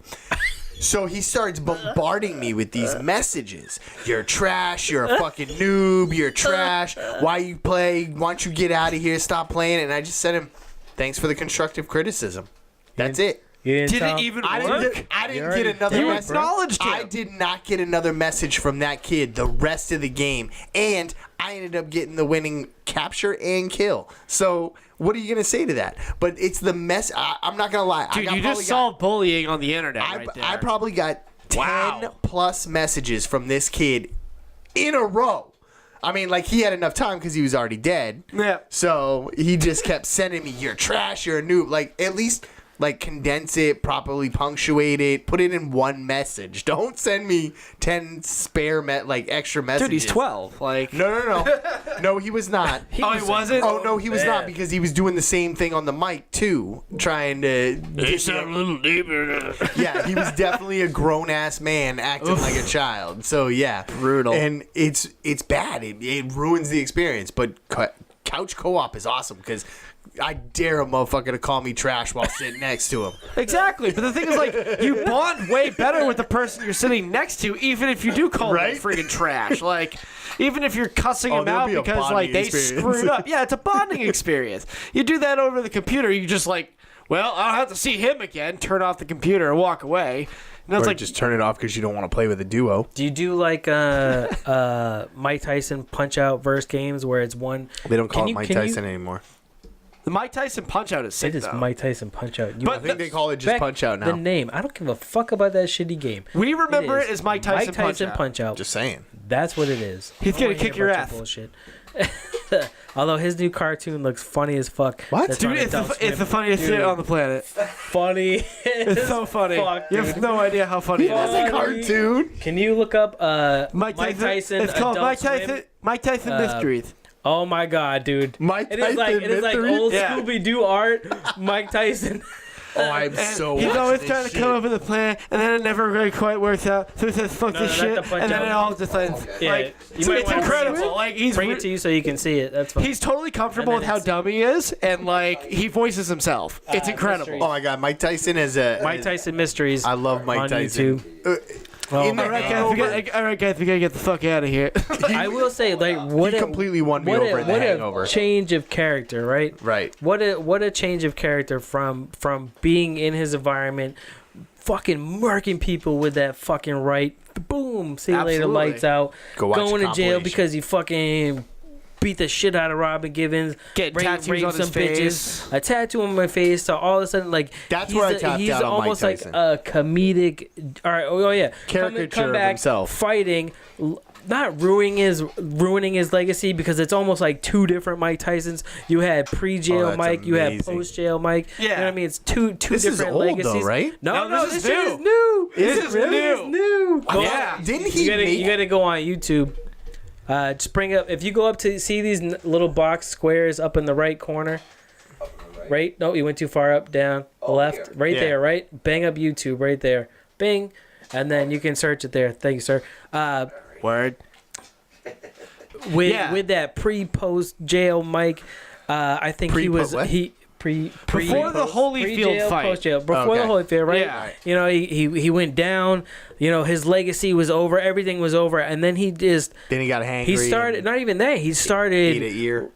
So he starts bombarding me with these messages. You're trash. You're a fucking noob. You're trash. Why you play? Why don't you get out of here? Stop playing. And I just said him, thanks for the constructive criticism. That's it. You didn't Did tell- it even I work? didn't already get another did, message. bro. Acknowledged him. I did not get another message from that kid the rest of the game, and I ended up getting the winning capture and kill. So what are you gonna say to that? But it's the mess. I'm not gonna lie. Dude, I you probably just solved bullying on the internet I, right there. I probably got 10 Wow. plus messages from this kid in a row. I mean, like, he had enough time because he was already dead. Yeah. So he just kept sending me, you're trash, you're a noob. Like, at least, like, condense it, properly punctuate it, put it in one message. Don't send me 10 spare, extra messages. Dude, he's 12. Like, No. No, he was not. oh, he wasn't? Oh, no, he was not, because he was doing the same thing on the mic, too. Trying to... a little deeper. Yeah, he was definitely a grown-ass man acting like a child. So, yeah. Brutal. And it's bad. It ruins the experience. But couch co-op is awesome because I dare a motherfucker to call me trash while sitting next to him. Exactly, but the thing is, like, you bond way better with the person you're sitting next to, even if you do call Right? them friggin' trash. Like, even if you're cussing them there'll out be a because, bonding like, they experience. screwed up. Yeah, it's a bonding experience. You do that over the computer, you just, like, well, I don't have to see him again, turn off the computer and walk away. And it's Or like, just turn it off because you don't want to play with a duo. Do you do like Mike Tyson Punch Out verse games where it's one? They don't call Can it you- Mike can you- Tyson anymore. the Mike Tyson Punch-Out is sick, It is though. Mike Tyson Punch Out. But I think they call it just Back Punch Out now. The name. I don't give a fuck about that shitty game. We remember it is as Mike Tyson, Punch-Out. Punch Out. Just saying. That's what it is. He's I don't gonna wanna hear kick your about ass. Bullshit. Although his new cartoon looks funny as fuck. What? That's Dude, on it's Adult the Swim. funniest Dude, shit on the planet. Funny. It's so funny. Fuck, You have dude. no idea how funny it That's is. a cartoon. Can you look up Mike Tyson? It's called Adult Mike Tyson. Swim? Mike Tyson Mysteries. Oh my god, dude! Mike It is like Mystery? old Yeah. Scooby Doo art. Mike Tyson. Oh, I'm so. He's watching always this trying to shit. come up with a plan, and then it never really quite works out. So he says, "Fuck No, this no, not shit," the punch and then out. it all just like, Yeah, like you might it's wanna incredible. Like he's Bring it to you so you can see it. That's fine. he's totally comfortable And with then how it's- dumb he is, and like he voices himself. It's incredible. mystery. Oh my god, Mike Tyson is a. Mike Tyson Mysteries. I love Mike on Tyson. YouTube. Oh In my the All right, God. guys, all right, guys, we gotta get the fuck out of here. I will say, like, what He a, completely won me what over a, in The what Hangover. a change of character, right? Right. What a change of character from being in his environment, fucking murking people with that fucking right. Boom. See you later. Absolutely. Lights out. Go watch Going a to jail compilation. because you fucking beat the shit out of Robin Givens. Getting tattoos raped on his some face. bitches. A tattoo on my face. So all of a sudden, like That's he's where I tapped he's out on Mike almost Tyson. like a comedic. All right. Oh yeah. Caricature come of back, himself. fighting. Not ruining his legacy because it's almost like two different Mike Tysons. You had pre-jail that's Mike, you had amazing. post-jail Mike. You know Yeah. what I mean? It's two This is different old legacies. though, right? No, No, this this is shit new. is new. This It's is really new. new. Go Yeah. on. Didn't he You gotta, make? you gotta go on YouTube. Just bring up if you go up to see these little box squares up in the right corner. Right? No, you went too far up, down, left, here. right Yeah. there, right? Bang up YouTube right there. Bing. And then you can search it there. Thank you, sir. Word. With Yeah. with that pre-post jail Mike, I think he Pre-po- was what? pre Before the Holyfield pre-jail, fight. post-jail, before Okay. the Holyfield, right? Yeah. You know, he went down. You know, his legacy was over. Everything was over, and then he just Then he got hangry. he started. and Not even that. He ate started a ear.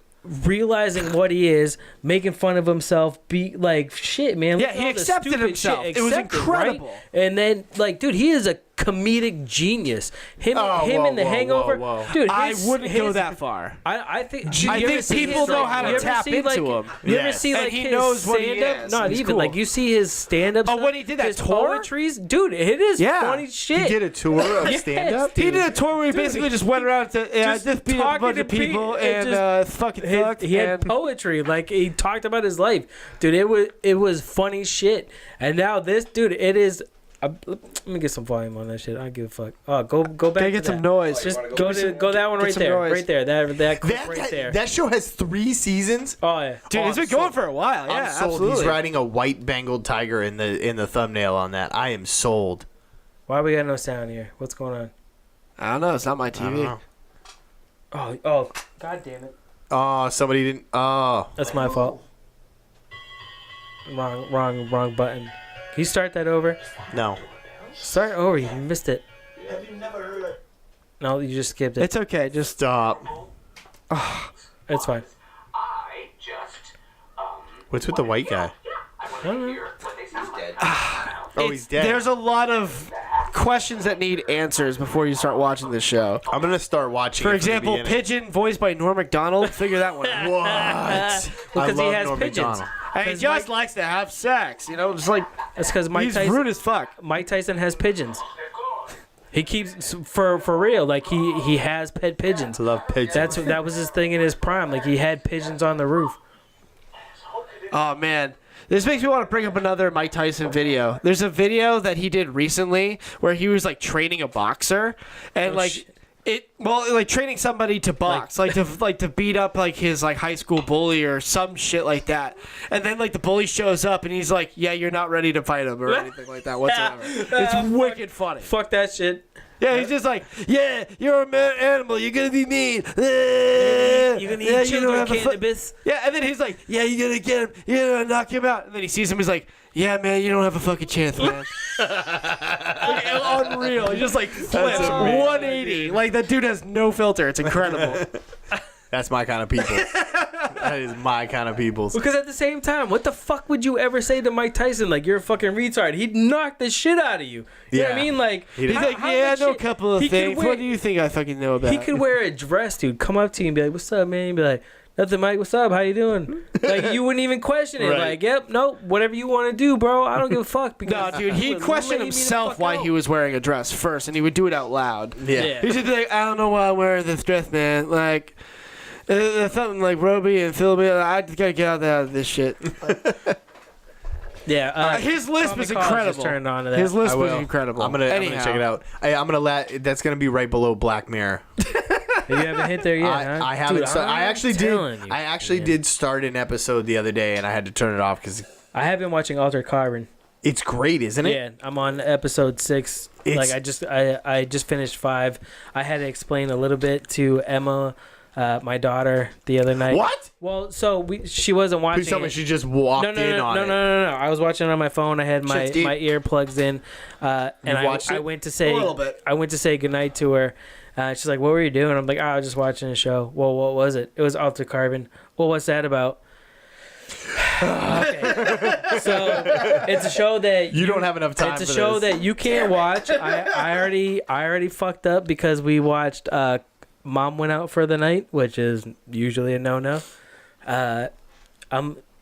realizing what he is, making fun of himself, be like shit, man. Look Yeah, at he all the accepted stupid himself. shit. It was Accepted, incredible. right? And then, like, dude, he is a comedic genius. Him Oh, in The whoa, Hangover, whoa. dude. I his- wouldn't go his- that far. I think I you ever think see people his, know like, how to you ever tap see, into like, him. You ever Yes. see And like he his knows what he stand-up? is. Not He's even cool. like you see his stand-up. Oh, stuff, when he did that his tour? poetries, dude. It is Yeah. funny shit. He did a tour of Yes, stand-up. He dude. did a tour where he basically just went around to just beat up a talking bunch to of people people and and fucking fucked. He had and poetry, like he talked about his life, dude. It was funny shit. And now this, dude, it is. Let me get some volume on that shit. I don't give a fuck. Oh, go back. Gotta to get some that. noise. Just Wanna go that one get right some there, noise. right there. That clip right That, there. that show has 3 seasons. Oh yeah. Dude, he's been going for a while. Yeah, I'm sold. absolutely. He's riding a white Bengal tiger in the thumbnail on that. I am sold. Why we got no sound here? What's going on? I don't know. It's not my I don't TV. know. Oh, god damn it. Oh, somebody didn't. Oh, That's my fault. Wrong button. Can you start that over? no. Start over. You missed it. No, you just skipped it. It's okay. Just Stop. It's fine. I just, What's with the white guy? I don't know. hear what they sound like. Oh, he's dead. There's a lot of questions that need answers before you start watching this show. I'm gonna start watching. For it example, from the beginning. Pigeon, voiced by Norm Macdonald. Figure that one out. What? Well, I 'cause he love has Norm pigeons. Macdonald. And he just likes to have sex. You know, just like That's because Mike he's Tyson. rude as fuck. Mike Tyson has pigeons. He keeps for real. Like he has pet pigeons. I love pigeons. That was his thing in his prime. Like he had pigeons on the roof. Oh man, this makes me want to bring up another Mike Tyson video. There's a video that he did recently where he was like training a boxer and like training somebody to box, like to beat up like his like high school bully or some shit like that. And then like the bully shows up and he's like, "Yeah, you're not ready to fight him or anything like that whatsoever." It's wicked funny. Fuck that shit. Yeah, he's just like, "Yeah, you're a animal. You're gonna be mean. You're gonna Yeah, eat you don't children have a foot." cannabis. Yeah, and then he's like, "Yeah, you're gonna get him. You're gonna knock him out." And then he sees him. He's like, "Yeah, man, you don't have a fucking chance, man." Like, unreal. He just like flips amazing. 180. Like that dude has no filter. It's incredible. That's my kind of people. That is my kind of people. Because at the same time, what the fuck would you ever say to Mike Tyson? Like, you're a fucking retard. He'd knock the shit out of you. You know what I Yeah. mean? Like, He's He's like, how "Yeah, I much know a shit- couple of he could things. wear- What do you think I fucking know about?" He could wear a dress, dude. Come up to you and be like, "What's up, man?" You'd be like, "Nothing, Mike. What's up? How you doing?" Like, you wouldn't even question it. Right. Like, "Yep, nope, whatever you want to do, bro. I don't give a fuck." No, Because dude, you he'd would question lay me the himself fuck why out. he was wearing a dress first, and he would do it out loud. Yeah. He'd just be like, "I don't know why I'm wearing this dress, man. Like, something like Roby and Philby. I just gotta get out of this shit." Yeah, His lisp Tommy is Collins incredible. just turned on to that. His lisp I was will. incredible. I'm gonna check it out. I'm gonna that's gonna be right below Black Mirror. You haven't hit there yet, huh? I haven't. Dude, I actually telling did. you, I actually man. did start an episode the other day, and I had to turn it off because I have been watching Altered Carbon. it's great, isn't it? Yeah, I'm on episode 6. Like I just finished 5. I had to explain a little bit to Emma, my daughter, the other night. What? Well, so she wasn't watching. Please tell me it. she just walked No. on it. No. I was watching it on my phone. I had my Shit's deep. earplugs in, and watched I it? went to say A little bit. I went to say goodnight to her. She's like, "What were you doing?" I'm like, "Oh, I was just watching a show." Well, what was it? It was Altered Carbon. Well, what's that about? Okay. So it's a show that You don't have enough time. it's a for show this. that you can't watch. I already fucked up because we watched Mom Went Out for the Night, which is usually a no.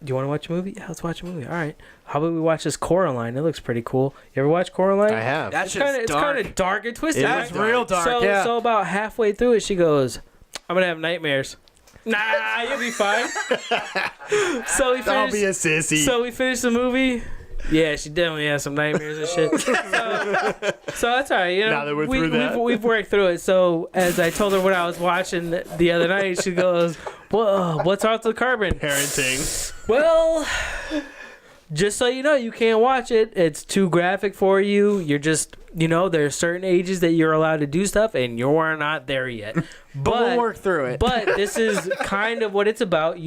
Do you want to watch a movie? Yeah, let's watch a movie. All right. How about we watch this Coraline? It looks pretty cool. You ever watch Coraline? I have. That's It's kind of dark and twisted. It right? is That's real dark. So, yeah. so about halfway through it, she goes, "I'm gonna have nightmares." Nah, you'll be fine. So we Don't be a finished. sissy. So we finished the movie. Yeah, she definitely has some nightmares and shit. So that's all right. You know, Now that we're through that. we've worked through it. So as I told her what I was watching the other night, she goes, "Well, what's Altered Carbon?" Parenting. Well, just so you know, you can't watch it. It's too graphic for you. You're just, there are certain ages that you're allowed to do stuff, and you're not there yet. But we'll work through it. But this is kind of what it's about.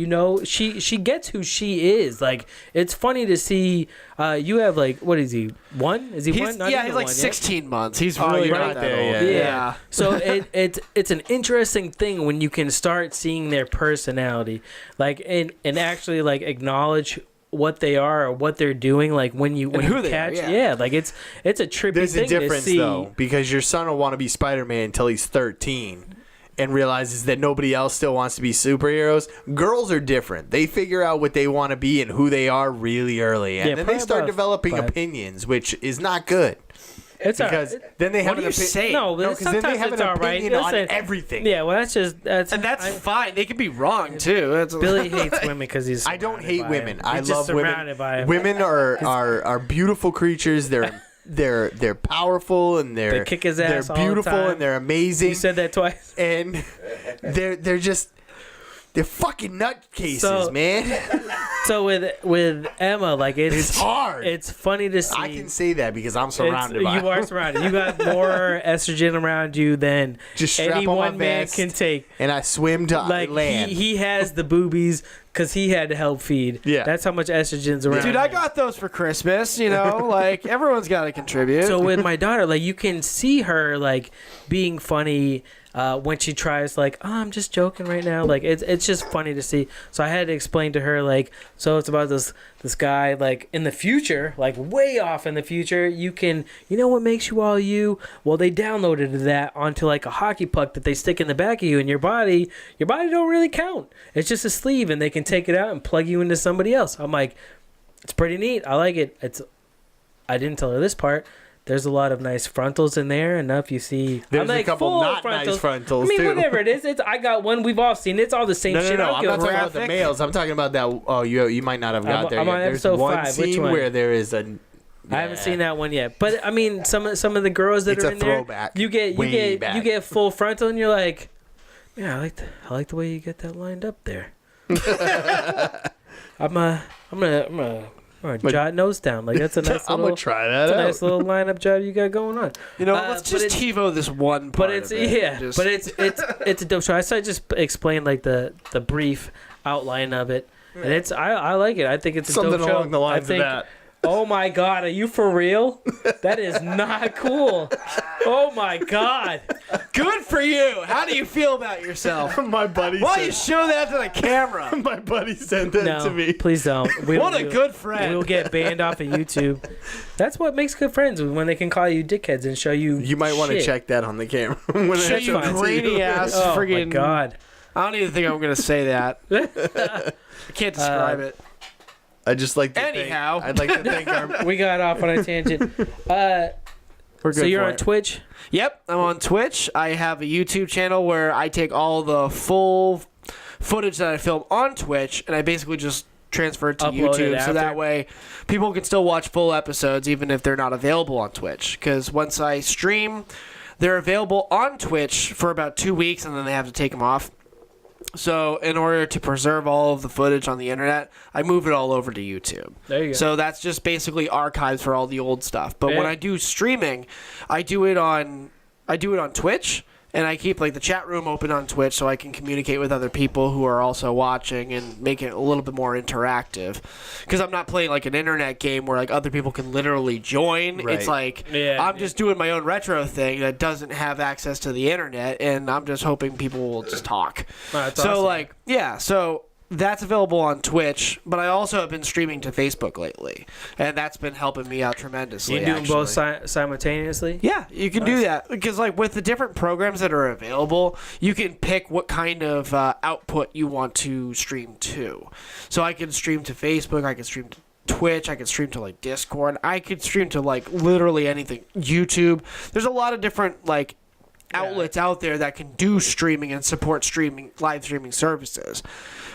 She gets who she is. Like, it's funny to see. You have what is he? 1? Is he he's, 1? Not yeah, even he's like 1 yet. 16 months. He's Oh, really you're not not that there old. yet. Yeah. So it's an interesting thing when you can start seeing their personality, and actually acknowledge what they are or what they're doing, when you who they are, catch yeah. it's a trippy There's thing a difference to see. though, because your son will want to be Spider-Man until he's 13 and realizes that nobody else still wants to be superheroes. Girls are different. They figure out what they want to be and who they are really early, and Yeah, then they probably start about developing 5. opinions, which is not good. It's Because all right. then they have What an do you say? No, No, because then they sometimes have it's an all right. opinion on Listen, everything. Yeah, well, that's And that's fine. They could be wrong, too. That's Billy hates women because he's. I don't surrounded hate by women. him. I He's just love surrounded by women. him. Women are beautiful creatures. They're powerful and They they're kick his they're ass all the beautiful time. and they're amazing. You said that twice. And they're fucking nutcases, So- man. So with Emma, It's hard. It's funny to see. I can say that because I'm surrounded by you are surrounded. You got more estrogen around you than Just strap any on my one man vest. can take. and I swim to land. he has the boobies because he had to help feed. Yeah. That's how much estrogen's around. Dude, I him. got those for Christmas, everyone's got to contribute. So with my daughter, you can see her being funny when she tries I'm just joking right now. It's just funny to see. So I had to explain to her so it's about this guy in the future, way off in the future, you can what makes you all you? Well, they downloaded that onto a hockey puck that they stick in the back of you, and your body don't really count. It's just a sleeve, and they can take it out and plug you into somebody else. I'm like, it's pretty neat. I like it. I didn't tell her this part. There's a lot of nice frontals in there. Enough you see. There's I'm a couple full not nice frontals, I mean, too. whatever it is. I got one. We've all seen it. It's all the same No, shit. I don't I'm give a not talking crap. about the males. I'm talking about that. Oh, you might not have got there I'm yet. on There's episode one 5. Which scene one? where there is a. I haven't seen that one yet. But I mean, some of the girls that It's are a in there, throwback. you Way back. get full frontal, and you're like, yeah, I like the way you get that lined up there. I'm gonna jot notes down. That's a nice I'm little. gonna try that That's a out. nice little lineup job you got going on. Let's but just it's- TiVo this one But part it's of it. but it's a dope show. I just explained the brief outline of it, and I like it. I think it's a Something dope show. along the lines I think, of that. Oh my god, are you for real? That is not cool. Oh my god. Good for you. How do you feel about yourself? My buddy Why you show that to the camera? My buddy sent that No, to me. please don't. What a good friend. We'll get banned off of YouTube. That's what makes good friends, when they can call you dickheads and show you. You might want to shit. check that on the camera. when I Show you send it to grainy you. ass Oh my friggin'. god. I don't even think I'm going to say that. I can't describe it. I just like to Anyhow. I'd like to thank our. We got off on a tangent. We're So good you're for on it. Twitch? Yep, I'm on Twitch. I have a YouTube channel where I take all the full footage that I film on Twitch, and I basically just transfer it to Upload it YouTube, so after? that way people can still watch full episodes even if they're not available on Twitch. Because once I stream, they're available on Twitch for about 2 weeks, and then they have to take them off. So in order to preserve all of the footage on the internet, I move it all over to YouTube. There you go. So that's just basically archives for all the old stuff. But when Yeah. I do streaming, I do it on Twitch, and I keep like the chat room open on Twitch so I can communicate with other people who are also watching and make it a little bit more interactive. Because I'm not playing like an internet game where like other people can literally join. Right. It's like Yeah. I'm just doing my own retro thing that doesn't have access to the internet, and I'm just hoping people will just talk. No, that's So awesome. like so that's available on Twitch, but I also have been streaming to Facebook lately, and that's been helping me out tremendously. You're doing both actually. simultaneously? Yeah, you can do that because like with the different programs that are available, you can pick what kind of output you want to stream to. So I can stream to Facebook, I can stream to Twitch, I can stream to like Discord, I could stream to like literally anything. YouTube. There's a lot of different like outlets out there that can do streaming and support live streaming services.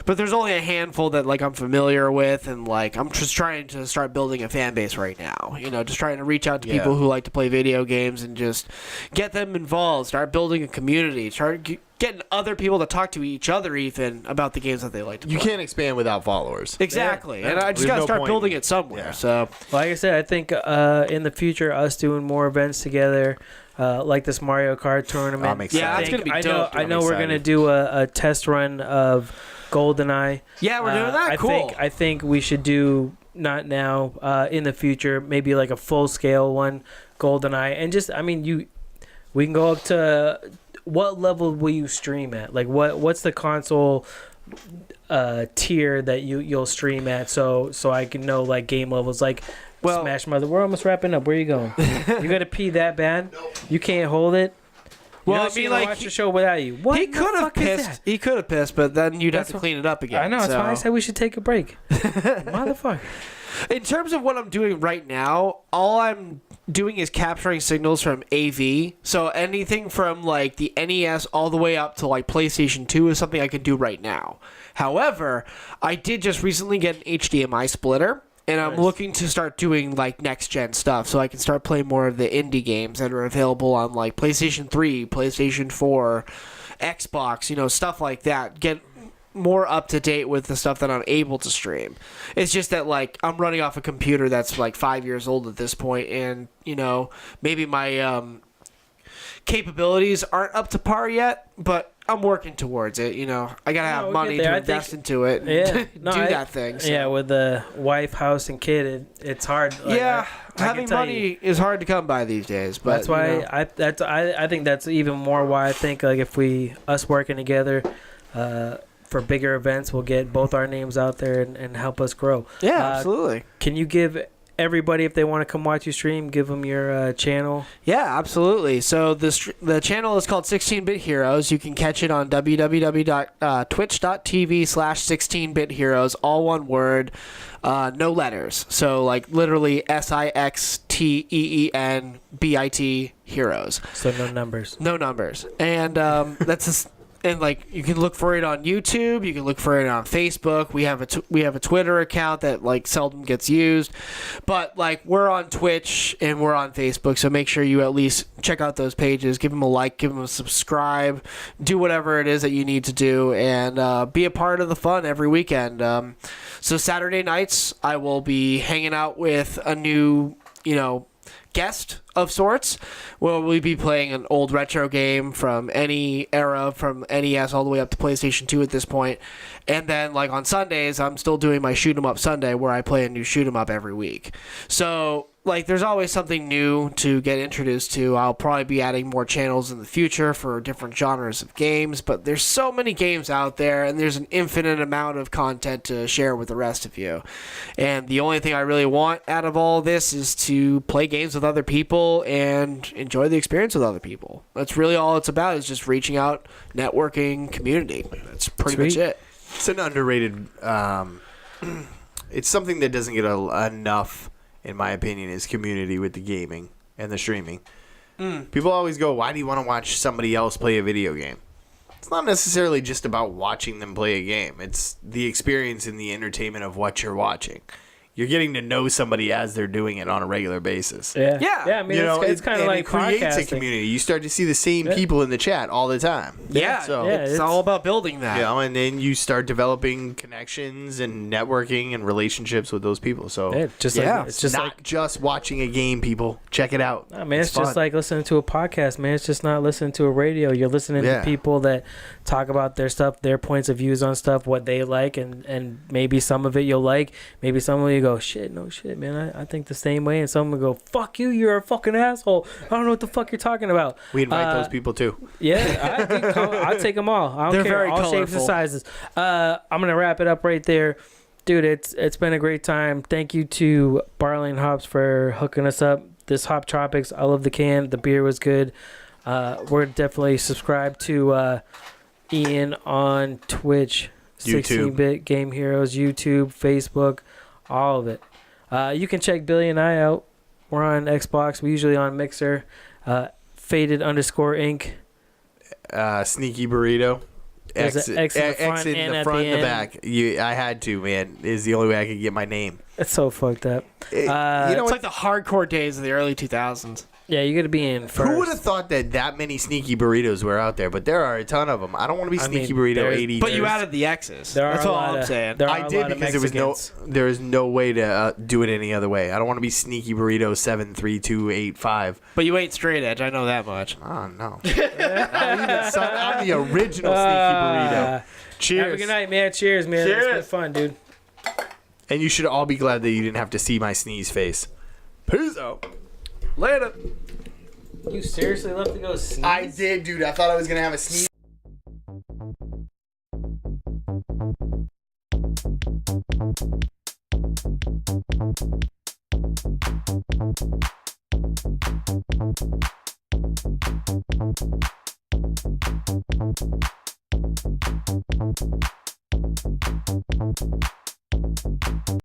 But there's only a handful that like I'm familiar with, and like I'm just trying to start building a fan base right now. Just trying to reach out to people who like to play video games and just get them involved, start building a community, start getting other people to talk to each other even about the games that they like to play. You can't expand without followers. Exactly. Yeah. And I just There's got to no start point building in- it somewhere. Yeah. So Like I said, I think in the future, us doing more events together, like this Mario Kart tournament. I'm excited. Yeah, that's gonna be dope. I know I'm we're gonna excited. do a test run of GoldenEye. yeah, we're doing that. Cool. I think we should do, not now, in the future, maybe like a full scale one, GoldenEye, and just we can go up to what level will you stream at? Like what's the console tier that you'll stream at? So I can know like game levels like. Well- Smash Mother, we're almost wrapping up. Where you going? You gonna pee that bad? You can't hold it. Well, Well, I mean, like, watch the show without you. What he the could have fuck is pissed. that? He could have pissed, but then you'd That's have to what- clean it up again. I know. That's why I so. said we should take a break. Motherfucker. In terms of what I'm doing right now, all I'm doing is capturing signals from AV. So anything from like the NES all the way up to like PlayStation 2 is something I can do right now. However, I did just recently get an HDMI splitter. And I'm Nice. looking to start doing like next gen stuff so I can start playing more of the indie games that are available on like PlayStation 3, PlayStation 4, Xbox, stuff like that. Get more up to date with the stuff that I'm able to stream. It's just that like I'm running off a computer that's like 5 years old at this point, and maybe my capabilities aren't up to par yet, but I'm working towards it. I gotta have we'll money get there. to I invest think- into it and Yeah. No, do I- that thing. So. Yeah, with the wife, house, and kid, it's hard. Like, Yeah, I can having tell money you. is hard to come by these days. But That's why I think that's even more why I think like if us working together for bigger events, we'll get both our names out there and help us grow. yeah, absolutely. Can you give everybody, if they want to come watch you stream, give them your channel? Yeah, absolutely. So the channel is called 16-Bit Heroes. You can catch it on www.twitch.tv/16-Bit Heroes, all one word, no letters. So like literally SIXTEENBIT Heroes. So no numbers. No numbers. And and like you can look for it on YouTube, you can look for it on Facebook. We have a Twitter account that like seldom gets used, but like we're on Twitch and we're on Facebook. So make sure you at least check out those pages, give them a like, give them a subscribe, do whatever it is that you need to do, and be a part of the fun every weekend. So Saturday nights I will be hanging out with a new guest of sorts. We'll be playing an old retro game from any era, from NES all the way up to PlayStation 2 at this point. And then like on Sundays, I'm still doing my Shoot 'em Up Sunday where I play a new Shoot 'em Up every week. So like there's always something new to get introduced to. I'll probably be adding more channels in the future for different genres of games, but there's so many games out there and there's an infinite amount of content to share with the rest of you. And the only thing I really want out of all this is to play games with other people and enjoy the experience with other people. That's really all it's about, is just reaching out, networking, community. That's pretty much Sweet. it. It's an underrated. It's something that doesn't get enough, in my opinion, is community with the gaming and the streaming. People always go, "Why do you want to watch somebody else play a video game?" It's not necessarily just about watching them play a game. It's the experience and the entertainment of what you're watching. You're getting to know somebody as they're doing it on a regular basis. Yeah. Yeah. Yeah, I mean, it's kind of and like it creates a podcasting. community. You start to see the same people in the chat all the time. Yeah, So, yeah. it's all about building that. you know, and then you start developing connections and networking and relationships with those people. So Yeah, just like, it's just not like, just watching a game, people. Check it out. I mean, it's fun. just like listening to a podcast, man. It's just not listening to a radio. You're listening to people that talk about their stuff, their points of views on stuff, what they like, and maybe some of it you'll like. Maybe some of it you go, shit, no shit, man. I think the same way. And some will go, fuck you, you're a fucking asshole. I don't know what the fuck you're talking about. We invite those people too. Yeah, I'll take them all. I don't They're care. very All shapes and colorful. sizes. I'm gonna wrap it up right there, dude. It's been a great time. Thank you to Barley and Hops for hooking us up. This Hop Tropics, I love the can. The beer was good. We're definitely subscribed to Ian on Twitch, YouTube. 16-Bit Game Heroes, YouTube, Facebook, all of it. You can check Billy and I out. We're on Xbox. We're usually on Mixer. Faded_Inc. Sneaky burrito. There's an X in the front in and the at front the and the end. back. I had to, man. Is the only way I could get my name. It's so fucked up. You know It's what? like the hardcore days of the early 2000s. Yeah, you got to be in first. Who would have thought that many sneaky burritos were out there? But there are a ton of them. I don't want to be I sneaky mean, burrito there's- 80. But you added the X's. There are That's a all lot I'm of- saying. there are I a did lot of because Mexicans. there is no way to do it any other way. I don't want to be sneaky burrito 73285. But you ain't straight edge. I know that much. Oh no! Not even, son. I'm the original sneaky burrito. Cheers. Have a good night, man. Cheers, man. It's been Cheers. fun, dude. And you should all be glad that you didn't have to see my sneeze face. Peace out. Later. You seriously left to go sneeze? I did, dude. I thought I was gonna have a sneeze.